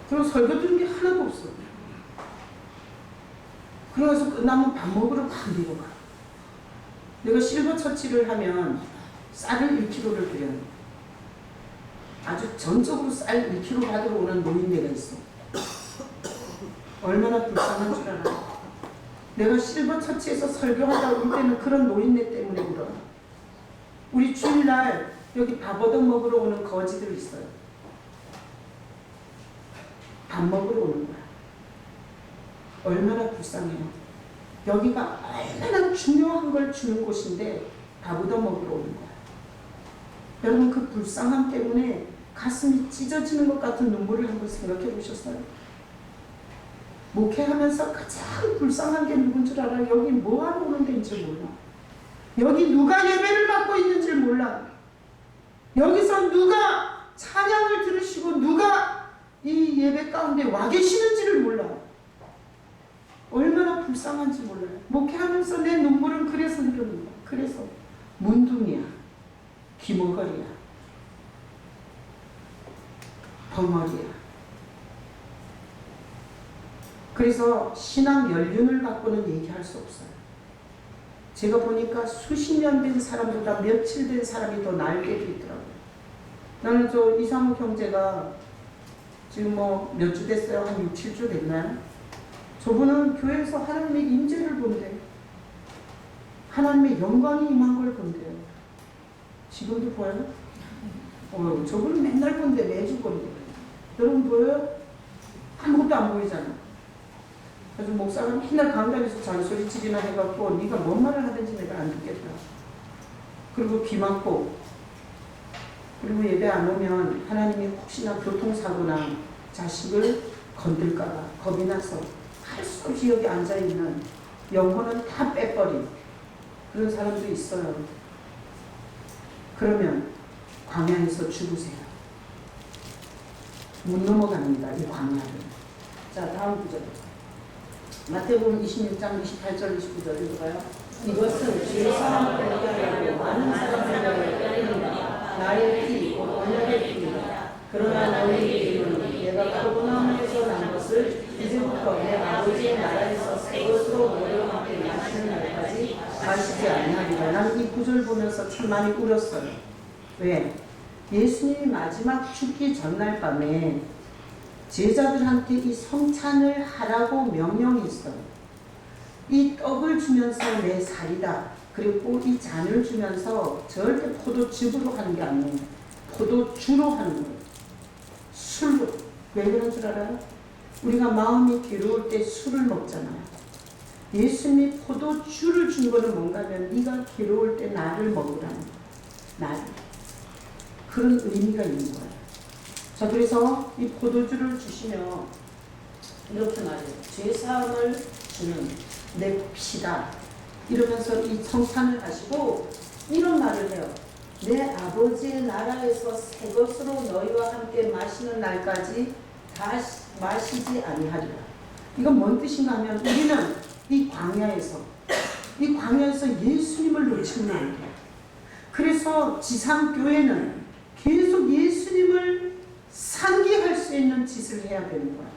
그리고 설교 들은 게 하나도 없어. 그래서 끝나면 밥 먹으러 막 내려 가. 내가 실버 처치를 하면 쌀을 1kg를 드려요. 아주 전적으로 쌀 1kg 받으러 오는 노인네가 있어. 얼마나 불쌍한 줄 알아. 내가 실버 처치에서 설교하다 올 때는 그런 노인네 때문에 울어. 우리 주일날 여기 밥 얻어 먹으러 오는 거지들 있어요. 밥 먹으러 오는 거야. 얼마나 불쌍해요. 여기가 얼마나 중요한 걸 주는 곳인데 밥 얻어 먹으러 오는 거야. 여러분, 그 불쌍함 때문에 가슴이 찢어지는 것 같은 눈물을 한번 생각해 보셨어요? 목회하면서 가장 불쌍한 게 누군 줄 알아요? 여기 뭐하러 오는 데인 줄 몰라. 여기 누가 예배를 받고 있는 줄 몰라. 여기서 누가 찬양을 들으시고 누가 이 예배 가운데 와 계시는지를 몰라. 얼마나 불쌍한지 몰라요. 목회하면서 내 눈물은 그래서 흐르는 거야. 그래서 문둥이야, 귀머거리야, 벙어리야. 그래서 신앙 연륜을 갖고는 얘기할 수 없어요. 제가 보니까 수십 년 된 사람보다 며칠 된 사람이 더 나을 때도 있더라고요. 나는 저 이상우 형제가 지금 뭐 몇 주 됐어요? 한 6, 7주 됐나요? 저분은 교회에서 하나님의 임재를 본대요. 하나님의 영광이 임한 걸 본대요. 지금도 보여요? 저분은 맨날 본대, 매주 본대. 여러분 보여요? 아무것도 안 보이잖아. 그래서 목사가 맨날 강단에서 잔소리질이나 해갖고 네가 뭔 말을 하든지 내가 안 듣겠다. 그리고 귀 막고, 그리고 예배 안 오면 하나님이 혹시나 교통사고나 자식을 건들까봐 겁이 나서 할 수 없이 여기 앉아있는 영혼은 다 빼버린 그런 사람도 있어요. 그러면 광야에서 죽으세요. 못 넘어갑니다, 이 광야를. 자, 다음 구절. 마태복음 26장 28절 29절 읽어봐요. 이것은 주의 사랑을 보게 많은 사람들을 나의 피, 언약의 피이다. 그러나 너희에게 이르노니 내가 가버나움에서 난 것을 이제부터 내 아버지의 나라에서 새 것으로 너희와 함께 마시는 날까지 마시지 아니하리라. 나는 이 구절 보면서 참 많이 울었어요. 왜? 예수님이 마지막 죽기 전날 밤에 제자들한테 이 성찬을 하라고 명령이 있어요. 이 떡을 주면서 내 살이다. 그리고 이 잔을 주면서 절대 포도즙으로 하는 게 아니에요. 포도주로 하는 거예요. 술로. 왜 그런 줄 알아요? 우리가 마음이 괴로울 때 술을 먹잖아요. 예수님이 포도주를 준 거는 뭔가 하면 네가 괴로울 때 나를 먹으라는 거예요. 나를. 그런 의미가 있는 거예요. 자, 그래서 이 포도주를 주시며 이렇게 말해요. 죄사함을 주는 내 피다. 이러면서 이 성찬을 하시고 이런 말을 해요. 내 아버지의 나라에서 새 것으로 너희와 함께 마시는 날까지 다시 마시지 아니하리라. 이건 뭔 뜻인가 하면 우리는 이 광야에서 예수님을 놓치면 안 돼요. 그래서 지상교회는 계속 예수님을 상기할 수 있는 짓을 해야 되는 거야.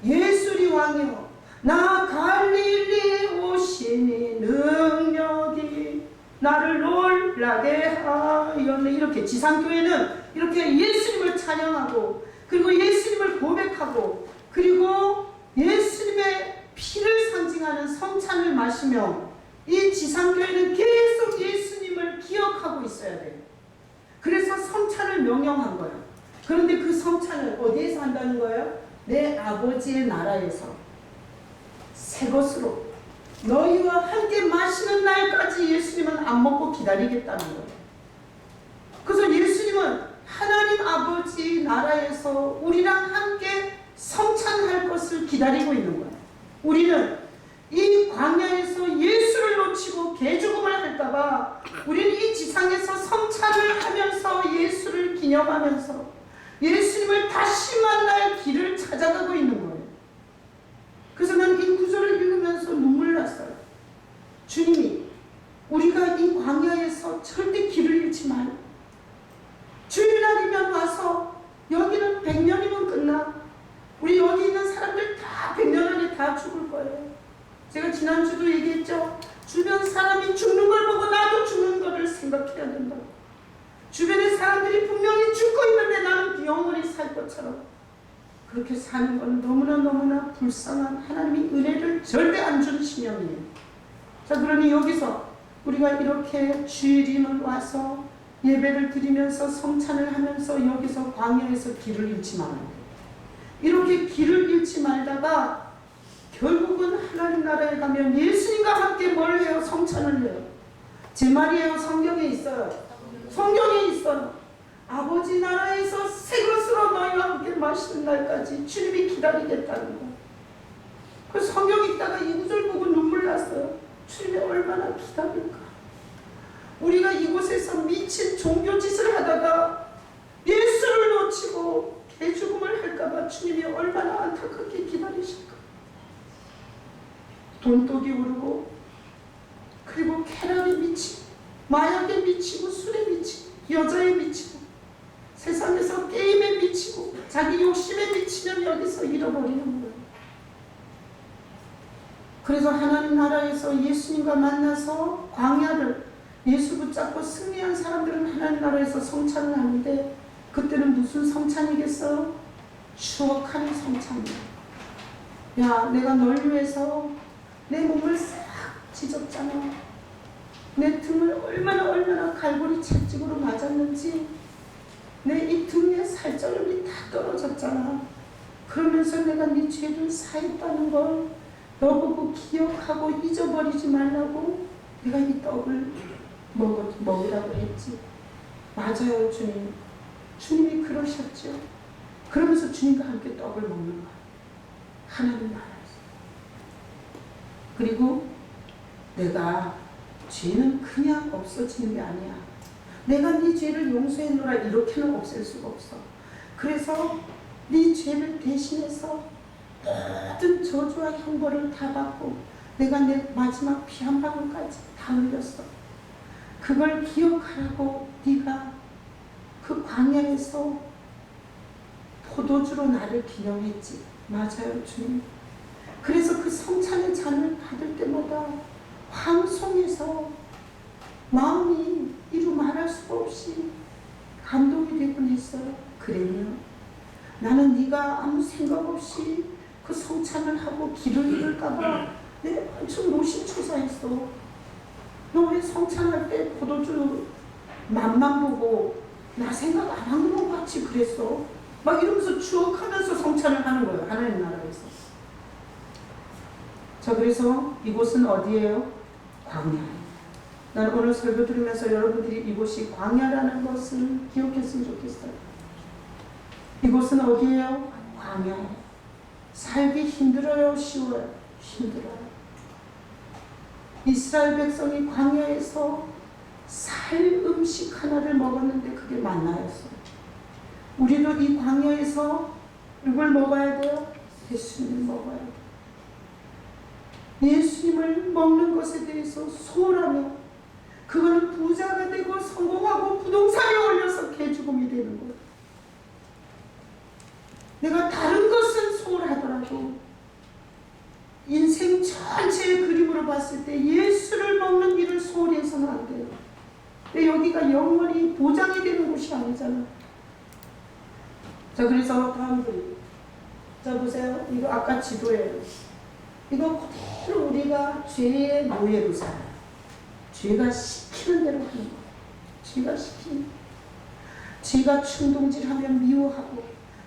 예수리 왕이여 나 갈릴리 오시니 능력이 나를 놀라게 하였네. 이렇게 지상교회는 이렇게 예수님을 찬양하고 그리고 예수님을 고백하고 그리고 예수님의 피를 상징하는 성찬을 마시며 이 지상교회는 계속 예수님을 기억하고 있어야 돼요. 그래서 성찬을 명령한 거예요. 그런데 그 성찬을 어디에서 한다는 거예요? 내 아버지의 나라에서 새 것으로 너희와 함께 마시는 날까지 예수님은 안 먹고 기다리겠다는 거예요. 그래서 예수님은 하나님 아버지 나라에서 우리랑 함께 성찬할 것을 기다리고 있는 거예요. 우리는 이 광야에서 예수를 놓치고 개죽음을 할까봐 우리는 이 지상에서 성찬을 하면서 예수를 기념하면서 예수님을 다시 만날 길을 찾아가고 있는 거예요. 그래서 난 이 구절을 읽으면서 눈물 났어요. 주님이 우리가 이 광야에서 절대 길을 잃지 말고 주일날이면 와서 여기는 100년이면 끝나. 우리 여기 있는 사람들 다 100년 안에 다 죽을 거예요. 제가 지난주도 얘기했죠. 주변 사람이 죽는 걸 보고 나도 죽는 거를 생각해야 된다고. 주변의 사람들이 분명히 죽고 있는데 나는 영원히 살 것처럼 그렇게 사는 건 너무나 불쌍한 하나님의 은혜를 절대 안 주는 신명이에요. 자, 그러니 여기서 우리가 이렇게 주일임을 와서 예배를 드리면서 성찬을 하면서 여기서 광야에서 길을 잃지 말아야 돼요. 이렇게 길을 잃지 말다가 결국은 하나님 나라에 가면 예수님과 함께 뭘 해요? 성찬을 해요. 제 말이에요. 성경에 있어요. 성경에 있어요. 아버지 나라에서 새 것으로 너희와 함께 마시는 날까지 주님이 기다리겠다는 거. 그 성경 읽다가 이 구절 보고 눈물 났어요. 주님이 얼마나 기다릴까. 우리가 이곳에서 미친 종교짓을 하다가 예수를 놓치고 개죽음을 할까봐 주님이 얼마나 안타깝게 기다리실까. 돈독이 오르고 그리고 쾌락에 미치고 마약에 미치고 술에 미치고 여자에 미치고 세상에서 게임에 미치고 자기 욕심에 미치면 여기서 잃어버리는 거예요. 그래서 하나님 나라에서 예수님과 만나서 광야를 예수 붙잡고 승리한 사람들은 하나님 나라에서 성찬을 하는데 그때는 무슨 성찬이겠어요? 추억하는 성찬이에요. 야, 내가 널 위해서 내 몸을 싹 찢었잖아. 내 등을 얼마나 갈고리 채찍으로 맞았는지 내 이 등에 살점이 다 떨어졌잖아. 그러면서 내가 네 죄를 사했다는 걸 너보고 기억하고 잊어버리지 말라고 내가 이 떡을 먹으라고 했지. 맞아요, 주님. 주님이 그러셨죠. 그러면서 주님과 함께 떡을 먹는 거야. 하나님 나라에서. 그리고 내가 죄는 그냥 없어지는 게 아니야. 내가 네 죄를 용서했노라 이렇게는 없앨 수가 없어. 그래서 네 죄를 대신해서 모든 저주와 형벌을 다 받고 내가 내 마지막 피 한 방울까지 다 흘렸어. 그걸 기억하라고 네가 그 광야에서 포도주로 나를 기념했지. 맞아요, 주님. 그래서 그 성찬의 잔을 받을 때마다 방송에서 마음이 이루 말할 수 없이 감동이 되곤 했어요. 그랬냐? 나는 네가 아무 생각 없이 그 성찬을 하고 길을 잃을까봐 내가 엄청 노심초사했어. 너 왜 성찬할 때 포도주 맛만 보고 나 생각 안 한 것 같이 그랬어? 막 이러면서 추억하면서 성찬을 하는 거예요. 하나님 나라에서. 자, 그래서 이곳은 어디예요? 광야예요. 나는 오늘 설교 들으면서 여러분들이 이곳이 광야라는 것을 기억했으면 좋겠어요. 이곳은 어디예요? 광야예요. 살기 힘들어요? 쉬워요? 힘들어요. 이스라엘 백성이 광야에서 살 음식 하나를 먹었는데 그게 만나였어요. 우리도 이 광야에서 이걸 먹어야 돼요? 예수님을 먹어야 돼요. 예수님을 먹는 것에 대해서 소홀하며 그거는 부자가 되고 성공하고 부동산에 올려서 개죽음이 되는 거예요. 내가 다른 것은 소홀하더라도 인생 전체의 그림으로 봤을 때 예수를 먹는 일을 소홀히 해서는 안 돼요. 근데 여기가 영원히 보장이 되는 곳이 아니잖아. 자, 그래서 다음 그림. 자, 보세요. 이거 아까 지도예요. 이거 그대로 우리가 죄의 노예로 살아요. 죄가 시키는 대로 하는 거예요. 죄가 시키는 거예요. 죄가 충동질하면 미워하고,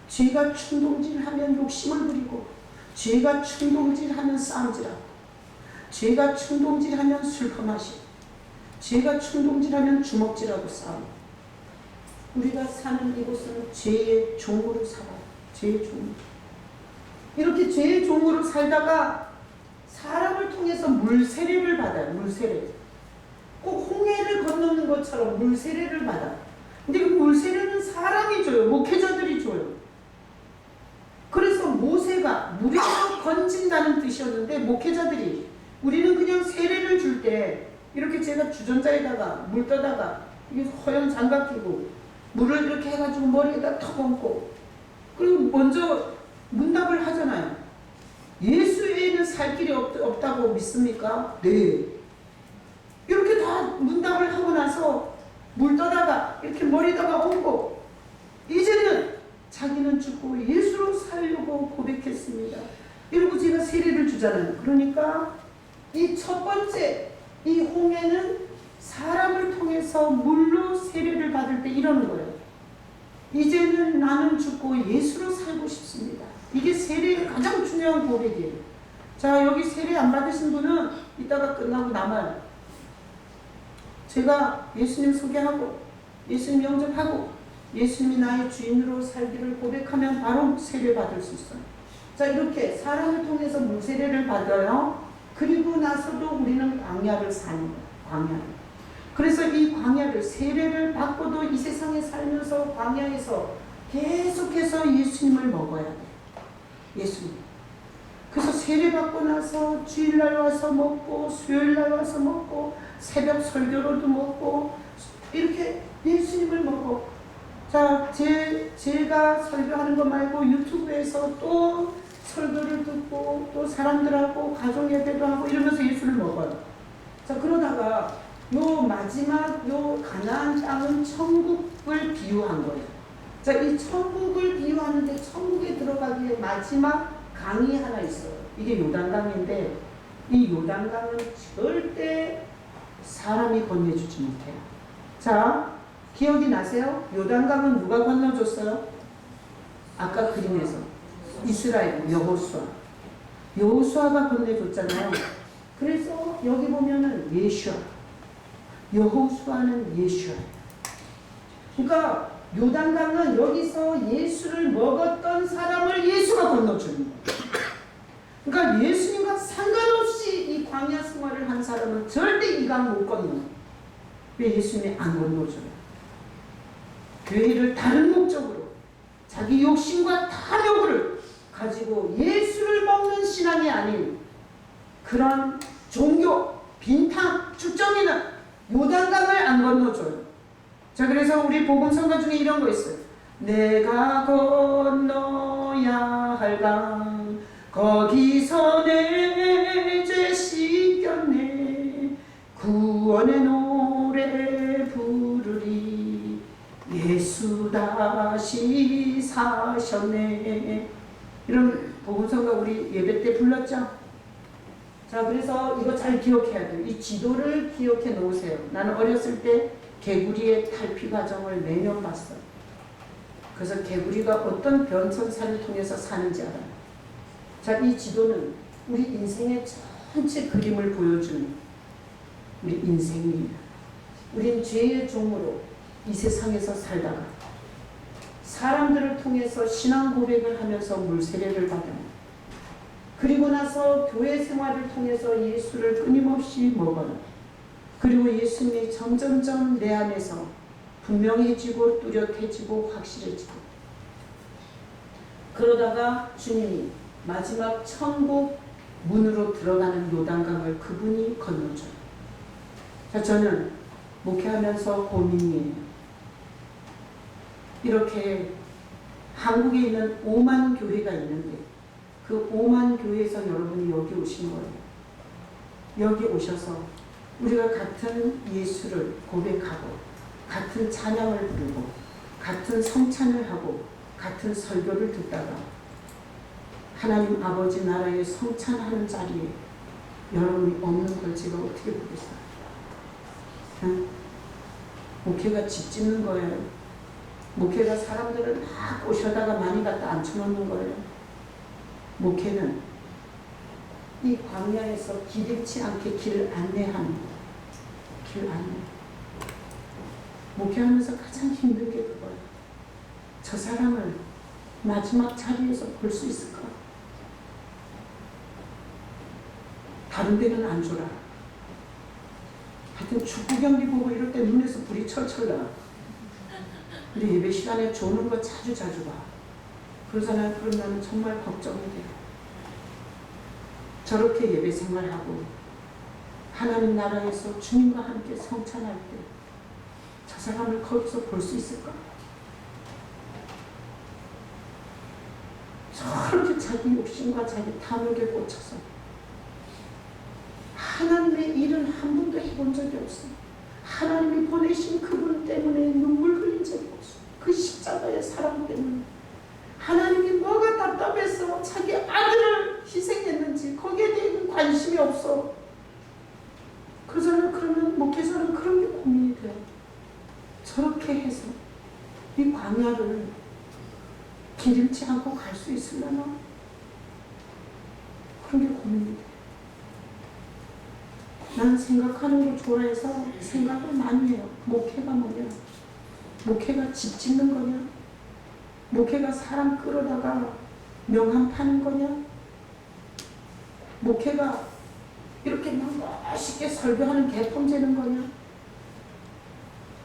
죄가 충동질하면 욕심을 부리고, 죄가 충동질하면 싸움질하고, 죄가 충동질하면 슬퍼 마시고, 죄가 충동질하면 주먹질하고 싸우고. 우리가 사는 이곳은 죄의 종으로 살아요. 죄의 종. 이렇게 죄의 종으로 살다가 사람을 통해서 물세례를 받아요. 물세례. 꼭 홍해를 건너는 것처럼 물세례를 받아요. 근데 그 물세례는 사람이 줘요. 목회자들이 줘요. 그래서 모세가 물에서 건진다는 뜻이었는데 목회자들이, 우리는 그냥 세례를 줄 때 이렇게 제가 주전자에다가 물 떠다가 이게 허연 장갑 끼고 물을 이렇게 해가지고 머리에다 턱 얹고 그리고 먼저 문답을 하잖아요. 예수 외에는 살 길이 없다고 믿습니까? 네. 이렇게 다 문답을 하고 나서 물 떠다가 이렇게 머리에다가 얹고 이제는 자기는 죽고 예수로 살려고 고백했습니다. 이러고 제가 세례를 주잖아요. 그러니까 이 첫 번째 이 홍해는 사람을 통해서 물로 세례를 받을 때 이러는 거예요. 이제는 나는 죽고 예수로 살고 싶습니다. 이게 세례의 가장 중요한 고백이에요. 자, 여기 세례 안 받으신 분은 이따가 끝나고 남아요. 제가 예수님 소개하고 예수님 영접하고 예수님이 나의 주인으로 살기를 고백하면 바로 세례 받을 수 있어요. 자, 이렇게 사람을 통해서 물세례를 받아요. 그리고 나서도 우리는 광야를 사는 거예요. 광야를. 그래서 이 광야를 세례를 받고도 이 세상에 살면서 광야에서 계속해서 예수님을 먹어야 돼요. 예수님. 그래서 세례 받고 나서 주일날 와서 먹고 수요일날 와서 먹고 새벽 설교로도 먹고 이렇게 예수님을 먹고. 자, 제가 설교하는 거 말고 유튜브에서 또 설교를 듣고 또 사람들하고 가족 예배도 하고 이러면서 예수를 먹어요. 자, 그러다가 요 마지막 요 가나안 땅은 천국을 비유한 거예요. 자, 이 천국을 비유하는데 천국에 들어가기에 마지막 강이 하나 있어요. 이게 요단강인데 이 요단강은 절대 사람이 건네주지 못해요. 자, 기억이 나세요? 요단강은 누가 건너줬어요? 아까 그림에서 이스라엘 여호수아. 여호수아가 건네줬잖아요. 그래서 여기 보면은 예슈아, 여호수아는 예슈아. 그러니까 요단강은 여기서 예수를 먹었던 사람을 예수가 건너주는 거예요. 그러니까 예수님과 상관없이 이 광야 생활을 한 사람은 절대 이 강 못 건너요. 왜 예수님이 안 건너줘요? 교회를 다른 목적으로 자기 욕심과 탐욕을 가지고 예수를 먹는 신앙이 아닌 그런 종교, 빈탕, 축정이는 요단강을 안 건너줘요. 자, 그래서 우리 복음성가 중에 이런 거 있어요. 내가 건너야 할 강 거기서 내 죄 씻겼네. 구원의 노래 부르리 예수 다시 사셨네. 이런 복음성가 우리 예배 때 불렀죠. 자, 그래서 이거 잘 기억해야 돼요. 이 지도를 기억해 놓으세요. 나는 어렸을 때 개구리의 탈피 과정을 매년 봤어요. 그래서 개구리가 어떤 변천사를 통해서 사는지 알아요. 자, 이 지도는 우리 인생의 전체 그림을 보여주는 우리 인생이에요. 우린 죄의 종으로 이 세상에서 살다가 사람들을 통해서 신앙 고백을 하면서 물세례를 받아요. 그리고 나서 교회 생활을 통해서 예수를 끊임없이 먹어요. 그리고 예수님이 점점점 내 안에서 분명해지고 뚜렷해지고 확실해지고, 그러다가 주님이 마지막 천국 문으로 들어가는 요단강을 그분이 건너줘요. 자, 저는 목회하면서 고민이에요. 이렇게 한국에 있는 5만 교회가 있는데 그 5만 교회에서 여러분이 여기 오신 거예요. 여기 오셔서 우리가 같은 예수를 고백하고 같은 찬양을 부르고 같은 성찬을 하고 같은 설교를 듣다가 하나님 아버지 나라의 성찬하는 자리에 여러분이 없는 걸 제가 어떻게 보겠어요? 응? 목회가 집 짓는 거예요. 목회가 사람들을 막 꼬셔다가 많이 갖다 앉혀놓는 거예요. 목회는 이 광야에서 길 잃지 않게 길을 안내하는 거예요. 길 안내. 목회하면서 가장 힘든 게 그거예요. 저 사람을 마지막 자리에서 볼 수 있을까? 다른 데는 안 줘라. 하여튼 축구 경기 보고 이럴 때 눈에서 불이 철철 나. 근데 예배 시간에 조는 거 자주 봐. 그러잖아요. 그러면 정말 걱정이 돼요. 저렇게 예배 생활하고 하나님 나라에서 주님과 함께 성찬할 때 저 사람을 거기서 볼 수 있을까? 저렇게 자기 욕심과 자기 탐욕에 꽂혀서 하나님의 일은 한 번도 해본 적이 없어요. 하나님이 보내신 그분 때문에 눈물 흘린 적이 없어요. 그 십자가의 사랑 때문에. 하나님이 뭐가 답답해서 자기 아들을 희생했는지 거기에 대한 관심이 없어. 그러면 목회자는 그런 게 고민이 돼요. 저렇게 해서 이 광야를 길 잃지 않고 갈 수 있으려나? 그런 게 고민이 돼요. 난 생각하는 걸 좋아해서 생각을 많이 해요. 목회가 뭐냐? 목회가 집 짓는 거냐? 목회가 사람 끌어다가 명함 파는 거냐? 목회가 이렇게 막 멋있게 설교하는 개폼 재는 거냐?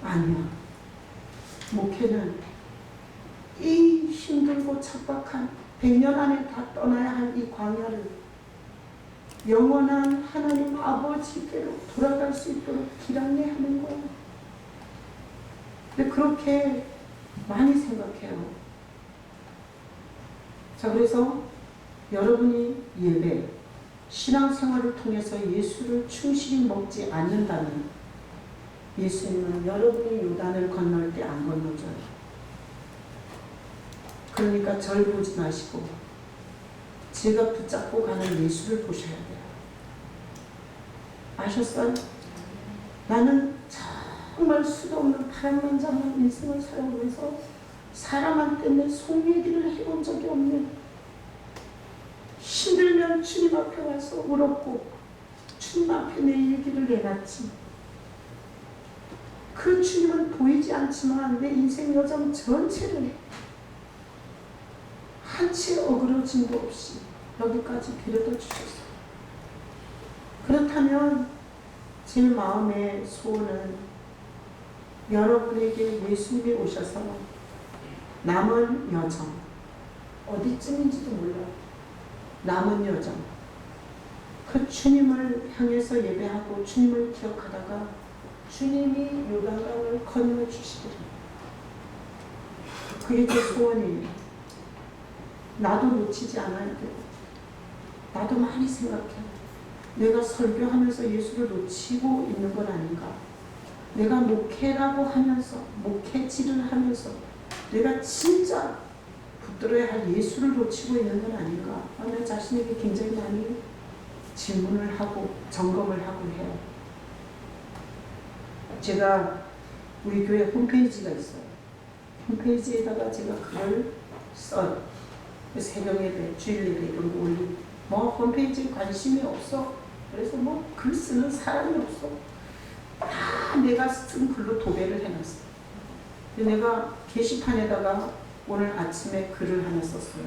아니야. 목회는 이 힘들고 척박한 100년 안에 다 떠나야 할 이 광야를 영원한 하나님 아버지께로 돌아갈 수 있도록 길 안내하는 거예요. 근데 그렇게 많이 생각해요. 자, 그래서 여러분이 예배, 신앙생활을 통해서 예수를 충실히 먹지 않는다면 예수님은 여러분이 요단을 건널 때 안 건너줘요. 그러니까 절 보지 마시고 제가 붙잡고 가는 예수를 보셔야 돼요. 아셨어요? 나는 정말 수도 없는 파란만장한 인생을 살아오면서 사람한테 내 속 얘기를 해본 적이 없네. 힘들면 주님 앞에 와서 울었고 주님 앞에 내 얘기를 내놨지. 그 주님은 보이지 않지만 내 인생 여정 전체를 한 채 어그러짐도 없이 여기까지 데려다 주셨어요. 그렇다면 제 마음의 소원은 여러분에게 예수님이 오셔서 남은 여정, 어디쯤인지도 몰라요. 남은 여정, 그 주님을 향해서 예배하고 주님을 기억하다가 주님이 요단강을 건너주시기를. 그게 제 소원이에요. 나도 놓치지 않아야 돼요. 나도 많이 생각해요. 내가 설교하면서 예수를 놓치고 있는 건 아닌가? 내가 목회라고 하면서, 목회질을 하면서 내가 진짜 붙들어야 할 예수를 놓치고 있는 건 아닌가? 내 자신에게 굉장히 많이 질문을 하고 점검을 하고 해요. 제가 우리 교회 홈페이지가 있어요. 홈페이지에다가 제가 글을 써요. 새벽 예배, 주일 예배 이런 거 올리고 홈페이지에 관심이 없어. 그래서 글 쓰는 사람이 없어. 다 내가 쓴 글로 도배를 해놨어. 내가 게시판에다가 오늘 아침에 글을 하나 썼어요.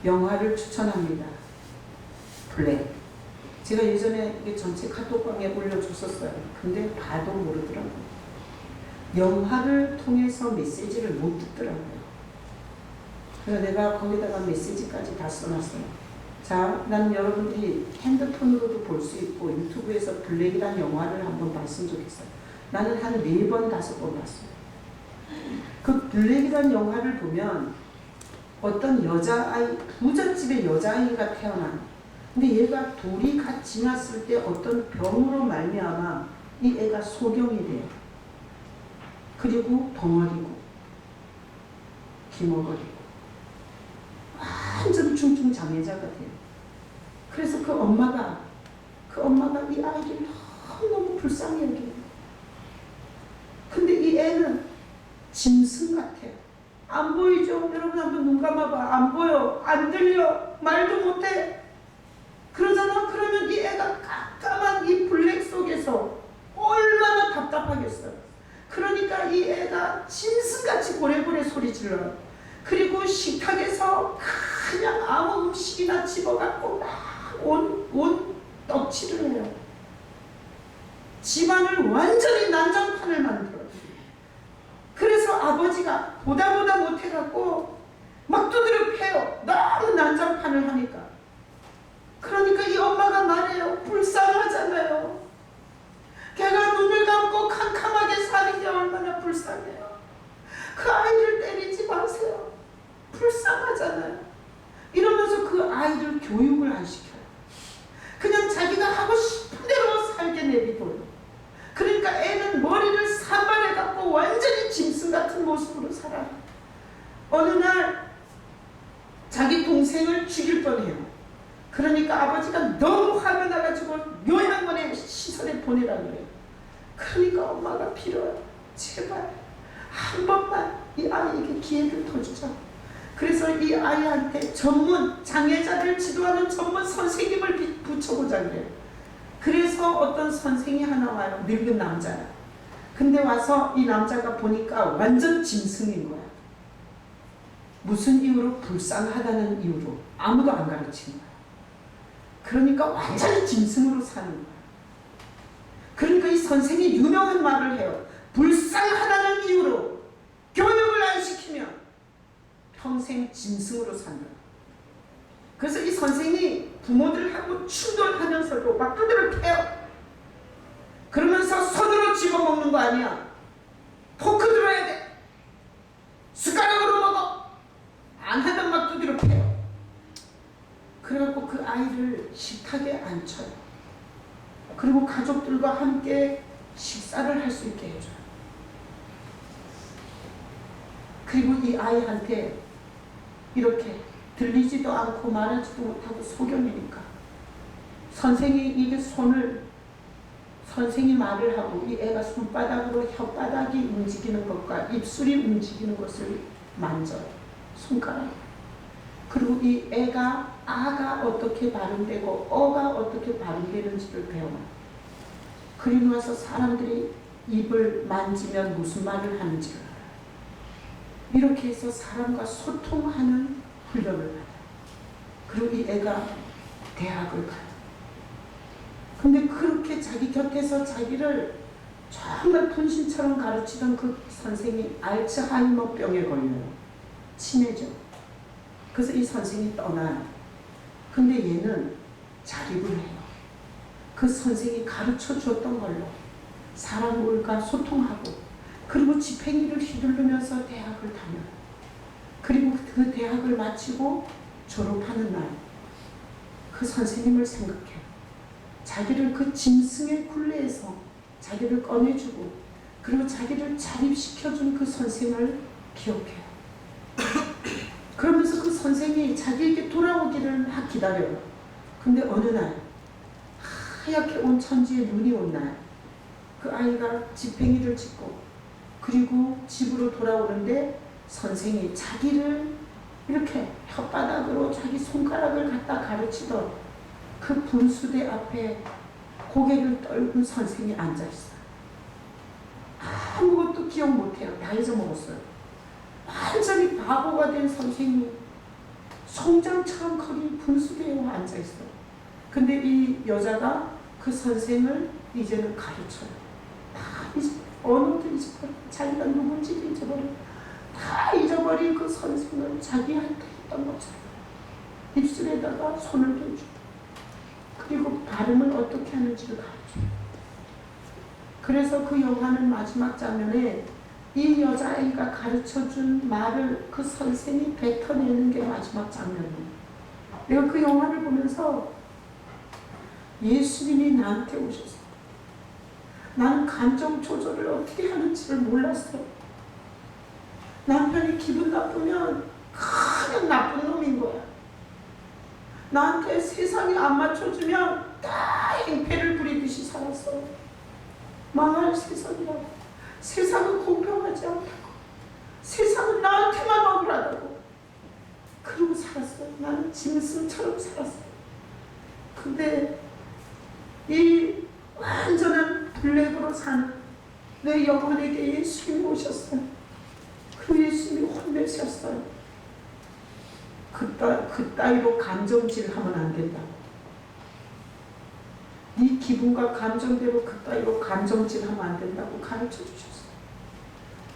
영화를 추천합니다. 블랙. 제가 예전에 이게 전체 카톡방에 올려줬었어요. 근데 봐도 모르더라고요. 영화를 통해서 메시지를 못 듣더라고요. 그래서 내가 거기다가 메시지까지 다 써놨어요. 자, 나는 여러분들이 핸드폰으로도 볼 수 있고 유튜브에서 블랙이란 영화를 한번 봤으면 좋겠어요. 나는 한 4번, 5번 봤어요. 그 블랙이란 영화를 보면 어떤 여자아이, 부잣집의 여자아이가 태어난, 근데 얘가 돌이 갓 지났을 때 어떤 병으로 말미암아 이 애가 소경이 돼요. 그리고 덩어리고 기머거리고 완전 중증 장애자가 돼요. 그래서 그 엄마가 이 아이를 너무 불쌍히 여겨요. 근데 이 애는 짐승 같아요. 안 보이죠? 여러분 한번 눈 감아봐. 안 보여. 안 들려. 말도 못해. 그러잖아. 그러면 이 애가 깜깜한 이 블랙 속에서 얼마나 답답하겠어요. 그러니까 이 애가 짐승같이 고래고래 소리 질러요. 그리고 식탁에서 그냥 아무 음식이나 집어갖고 막 온 떡칠을 해요. 집안을 완전히 난장판을 만들어요. 그래서 아버지가 보다 못해갖고 막 두드려 패요. 너무 난장판을 하니까. 그러니까 이 엄마가 말해요. 불쌍하잖아요. 걔가 눈을 감고 캄캄하게 사는 게 얼마나 불쌍해요. 그 아이를 때리지 마세요. 불쌍하잖아요. 이러면서 그 아이를 교육을 안 시켜요. 그냥 자기가 하고 싶은 대로 살게 내비둬요. 그러니까 애는 머리를 산발해갖고 완전히 짐승 같은 모습으로 살아요. 어느 날 자기 동생을 죽일 뻔해요. 그러니까 아버지가 너무 화가 나가지고 요양원에 시설에 보내라 그래요. 그러니까 엄마가 빌어요. 제발 한 번만 이 아이에게 기회를 더 주자. 그래서 이 아이한테 전문 장애자를 지도하는 전문 선생님을 붙여보자 그래요. 그래서 어떤 선생이 하나 와요. 늙은 남자야. 근데 와서 이 남자가 보니까 완전 짐승인 거야. 무슨 이유로? 불쌍하다는 이유로. 아무도 안 가르친 거야. 그러니까 완전히 짐승으로 사는 거야. 그러니까 이 선생이 유명한 말을 해요. 불쌍하다는 이유로 교육을 안 시키면 평생 짐승으로 산다. 그래서 이 선생이 부모들하고 충돌하면서도 막 두드려 패요. 그러면서 손으로 집어먹는 거 아니야. 포크 들어야 돼. 숟가락으로 먹어. 안 하면 막 두드려 패요. 그래갖고 그 아이를 식탁에 앉혀요. 그리고 가족들과 함께 식사를 할 수 있게 해줘요. 그리고 이 아이한테 이렇게 들리지도 않고 말하지도 못하고 소견이니까 선생이 이게 선생이 말을 하고 이 애가 손바닥으로 혓바닥이 움직이는 것과 입술이 움직이는 것을 만져요. 손가락. 그리고 이 애가 아가 어떻게 발음되고 어가 어떻게 발음되는지를 배워요. 그리고 나서 사람들이 입을 만지면 무슨 말을 하는지를 알아요. 이렇게 해서 사람과 소통하는 훈련을 받아요. 그리고 이 애가 대학을 가요. 근데 그렇게 자기 곁에서 자기를 정말 분신처럼 가르치던 그 선생이 알츠하이머병에 걸려요. 치매죠. 그래서 이 선생이 떠나요. 근데 얘는 자립을 해요. 그 선생이 가르쳐 주었던 걸로 사람들과 소통하고 그리고 집행일을 휘두르면서 대학을 다녀요. 그리고 그 대학을 마치고 졸업하는 날 그 선생님을 생각해요. 자기를 그 짐승의 굴레에서 자기를 꺼내주고 그리고 자기를 자립시켜준 그 선생을 기억해요. 그러면서 그 선생이 자기에게 돌아오기를 막 기다려요. 근데 어느 날 하얗게 온 천지에 눈이 온 날 그 아이가 집행이를 짓고 그리고 집으로 돌아오는데 선생이 자기를 이렇게 혓바닥으로 자기 손가락을 갖다 가르치던 그 분수대 앞에 고개를 떨군 선생이 앉아있어요. 아무것도 기억 못해요. 다 잊어먹었어요. 완전히 바보가 된 선생이 송장처럼 거기 분수대에 앉아있어요. 근데 이 여자가 그 선생을 이제는 가르쳐요. 다 언어도 잊어버리고 자기가 누군지도 잊어버리고 다 잊어버린 그 선생을 자기한테 했던 것처럼 입술에다가 손을 대주고 그리고 발음을 어떻게 하는지를 가르쳐요. 그래서 그 영화는 마지막 장면에 이 여자아이가 가르쳐준 말을 그 선생이 뱉어내는 게 마지막 장면이에요. 내가 그 영화를 보면서 예수님이 나한테 오셔서 나는 감정 조절을 어떻게 하는지를 몰랐어요. 남편이 기분 나쁘면 그냥 나쁜 놈인 거야. 나한테 세상이 안 맞춰주면 다 행패를 부리듯이 살았어요. 망할 세상이라고. 세상은 공평하지 않다고. 세상은 나한테만 억울하다고. 그러고 살았어요. 나는 짐승처럼 살았어요. 근데 이 완전한 블랙으로 사는 내 영혼에게 예수님이 오셨어요. 그 예수님이 혼내셨어요. 그따위로 감정질하면 안 된다고. 네 기분과 감정대로 그따위로 감정질하면 안 된다고 가르쳐 주셨어요.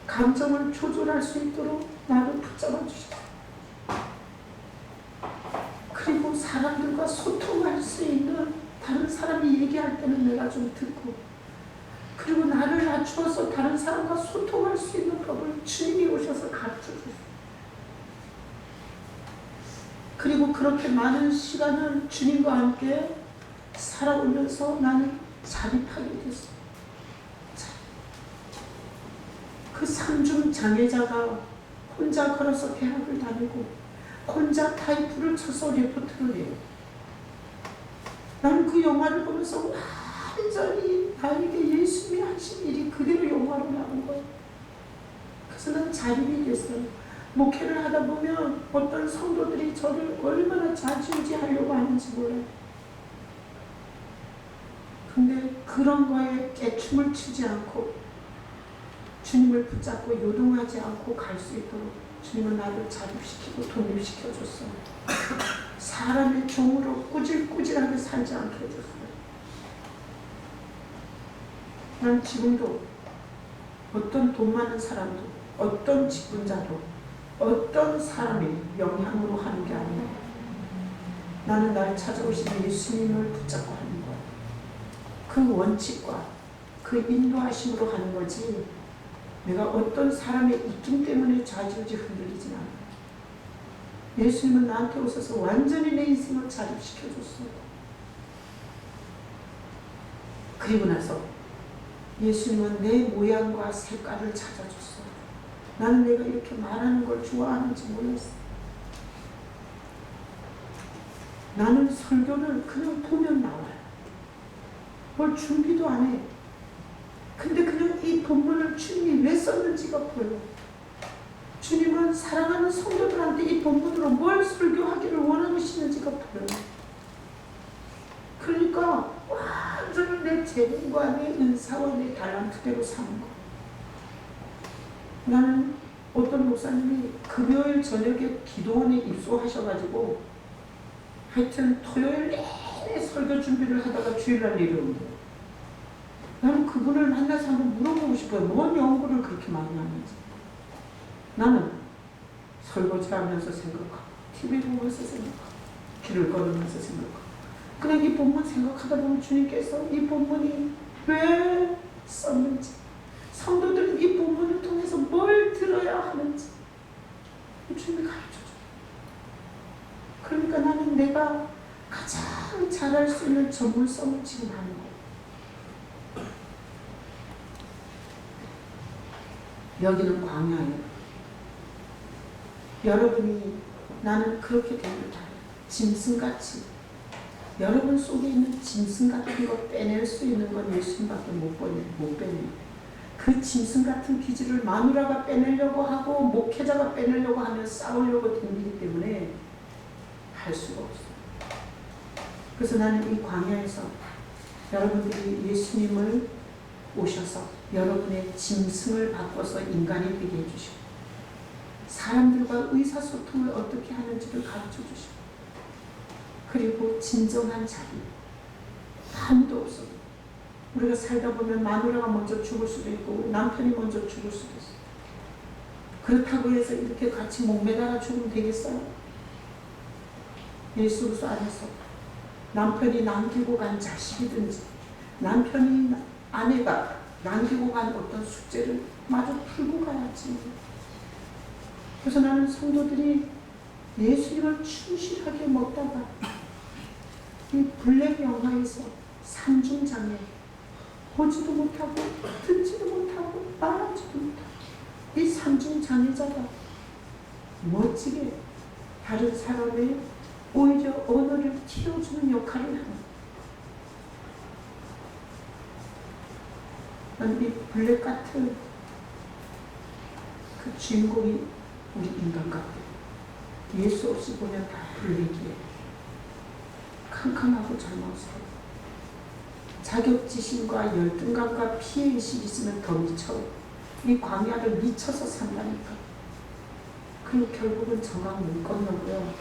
감정을 조절할 수 있도록 나를 붙잡아 주셨어요. 그리고 사람들과 소통할 수 있는 다른 사람이 얘기할 때는 내가 좀 듣고 그리고 나를 낮추어서 다른 사람과 소통할 수 있는 법을 주님이 오셔서 가르쳐 주셨어요. 그리고 그렇게 많은 시간을 주님과 함께 살아오면서 나는 자립하게 됐어요. 그 삼중 장애자가 혼자 걸어서 대학을 다니고 혼자 타이프를 쳐서 리포트를 해요. 나는 그 영화를 보면서 완전히 나에게 예수님이 하신 일이 그대로 영화로 나온 거예요. 그래서 난 자립이 됐어요. 목회를 하다 보면 어떤 성도들이 저를 얼마나 좌지우지하려고 하는지 몰라요. 근데 그런 거에 깨춤을 추지 않고 주님을 붙잡고 요동하지 않고 갈 수 있도록 주님은 나를 자립시키고 독립시켜줬어요. 사람의 종으로 꾸질꾸질하게 살지 않게 해줬어요. 난 지금도 어떤 돈 많은 사람도 어떤 직분자도 어떤 사람이 영향으로 하는 게 아니라 나는 나를 찾아오신 예수님을 붙잡고 하는 거야. 그 원칙과 그 인도하심으로 하는 거지 내가 어떤 사람의 입김 때문에 좌지우지 흔들리진 않아. 예수님은 나한테 오셔서 완전히 내 인생을 자립시켜줬어요. 그리고 나서 예수님은 내 모양과 색깔을 찾아줬어요. 나는 내가 이렇게 말하는 걸 좋아하는지 몰랐어. 나는 설교를 그냥 보면 나와요. 뭘 준비도 안 해. 근데 그냥 이 본문을 주님이 왜 썼는지가 보여. 주님은 사랑하는 성도들한테 이 본문으로 뭘 설교하기를 원하시는지가 보여요. 그러니까 완전히 내 재능과 내 은사와 내 달란트대로 사는 거. 나는 어떤 목사님이 금요일 저녁에 기도원에 입소하셔가지고 하여튼 토요일 내내 설교 준비를 하다가 주일날 내려온대요. 나는 그분을 만나서 한번 물어보고 싶어요. 뭔 연구를 그렇게 많이 하는지. 나는 설거지하면서 생각하고 TV 보면서 생각하고 길을 걸으면서 생각하고 그냥 이 본문 생각하다 보면 주님께서 이 본문이 왜 썼는지 성도들은 이 본문을 통해서 뭘 들어야 하는지 주님이 가르쳐줘요. 그러니까 나는 내가 가장 잘할 수 있는 전문성을 지금 하는 거예요. 여기는 광야예요. 여러분이 나는 그렇게 됩니다. 짐승같이 여러분 속에 있는 짐승 같은 거 빼낼 수 있는 건 예수님밖에 못 빼내요. 그 짐승 같은 기질을 마누라가 빼내려고 하고 목회자가 빼내려고 하면 싸우려고 댕기기 때문에 할 수가 없어요. 그래서 나는 이 광야에서 여러분들이 예수님을 오셔서 여러분의 짐승을 바꿔서 인간이 되게 해주시고 사람들과 의사소통을 어떻게 하는지를 가르쳐 주시고 그리고 진정한 자기 아무도 없어도 우리가 살다 보면 마누라가 먼저 죽을 수도 있고 남편이 먼저 죽을 수도 있어요. 그렇다고 해서 이렇게 같이 목매달아 죽으면 되겠어요? 예수 그리스도 안에서 남편이 남기고 간 자식이든지 남편이 아내가 남기고 간 어떤 숙제를 마저 풀고 가야지. 그래서 나는 성도들이 예수님을 충실하게 먹다가 이 블랙 영화에서 삼중장애 보지도 못하고 듣지도 못하고 말하지도 못하고 이 삼중장애자가 멋지게 다른 사람의 오히려 언어를 틔워주는 역할을 하는 난 이 블랙 같은 그 주인공이 우리 인간 같아. 예수 없이 보면 다 블랙이에요. 캄캄하고 잘못스러워. 자격지심과 열등감과 피해의식이 있으면 더 미쳐요. 이 광야를 미쳐서 산다니까. 그리고 결국은 정강 못 건너고요.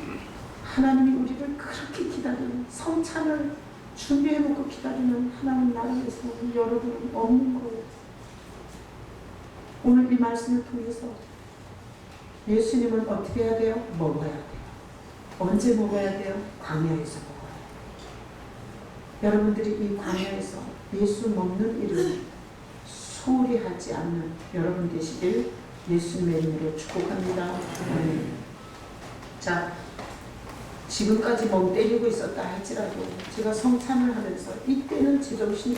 하나님이 우리를 그렇게 기다리는 성찬을 준비해놓고 기다리는 하나님 나라에서 여러분은 없는 거예요. 오늘 이 말씀을 통해서 예수님은 어떻게 해야 돼요? 먹어야 돼요. 언제 먹어야 돼요? 광야에서 먹어야 돼요. 여러분들이 이 광야에서 예수 먹는 일을 소홀히 하지 않는 여러분 되시길 예수님의 이름으로 축복합니다. 자, 지금까지 멍 때리고 있었다 할지라도 제가 성찬을 하면서 이때는 제정신이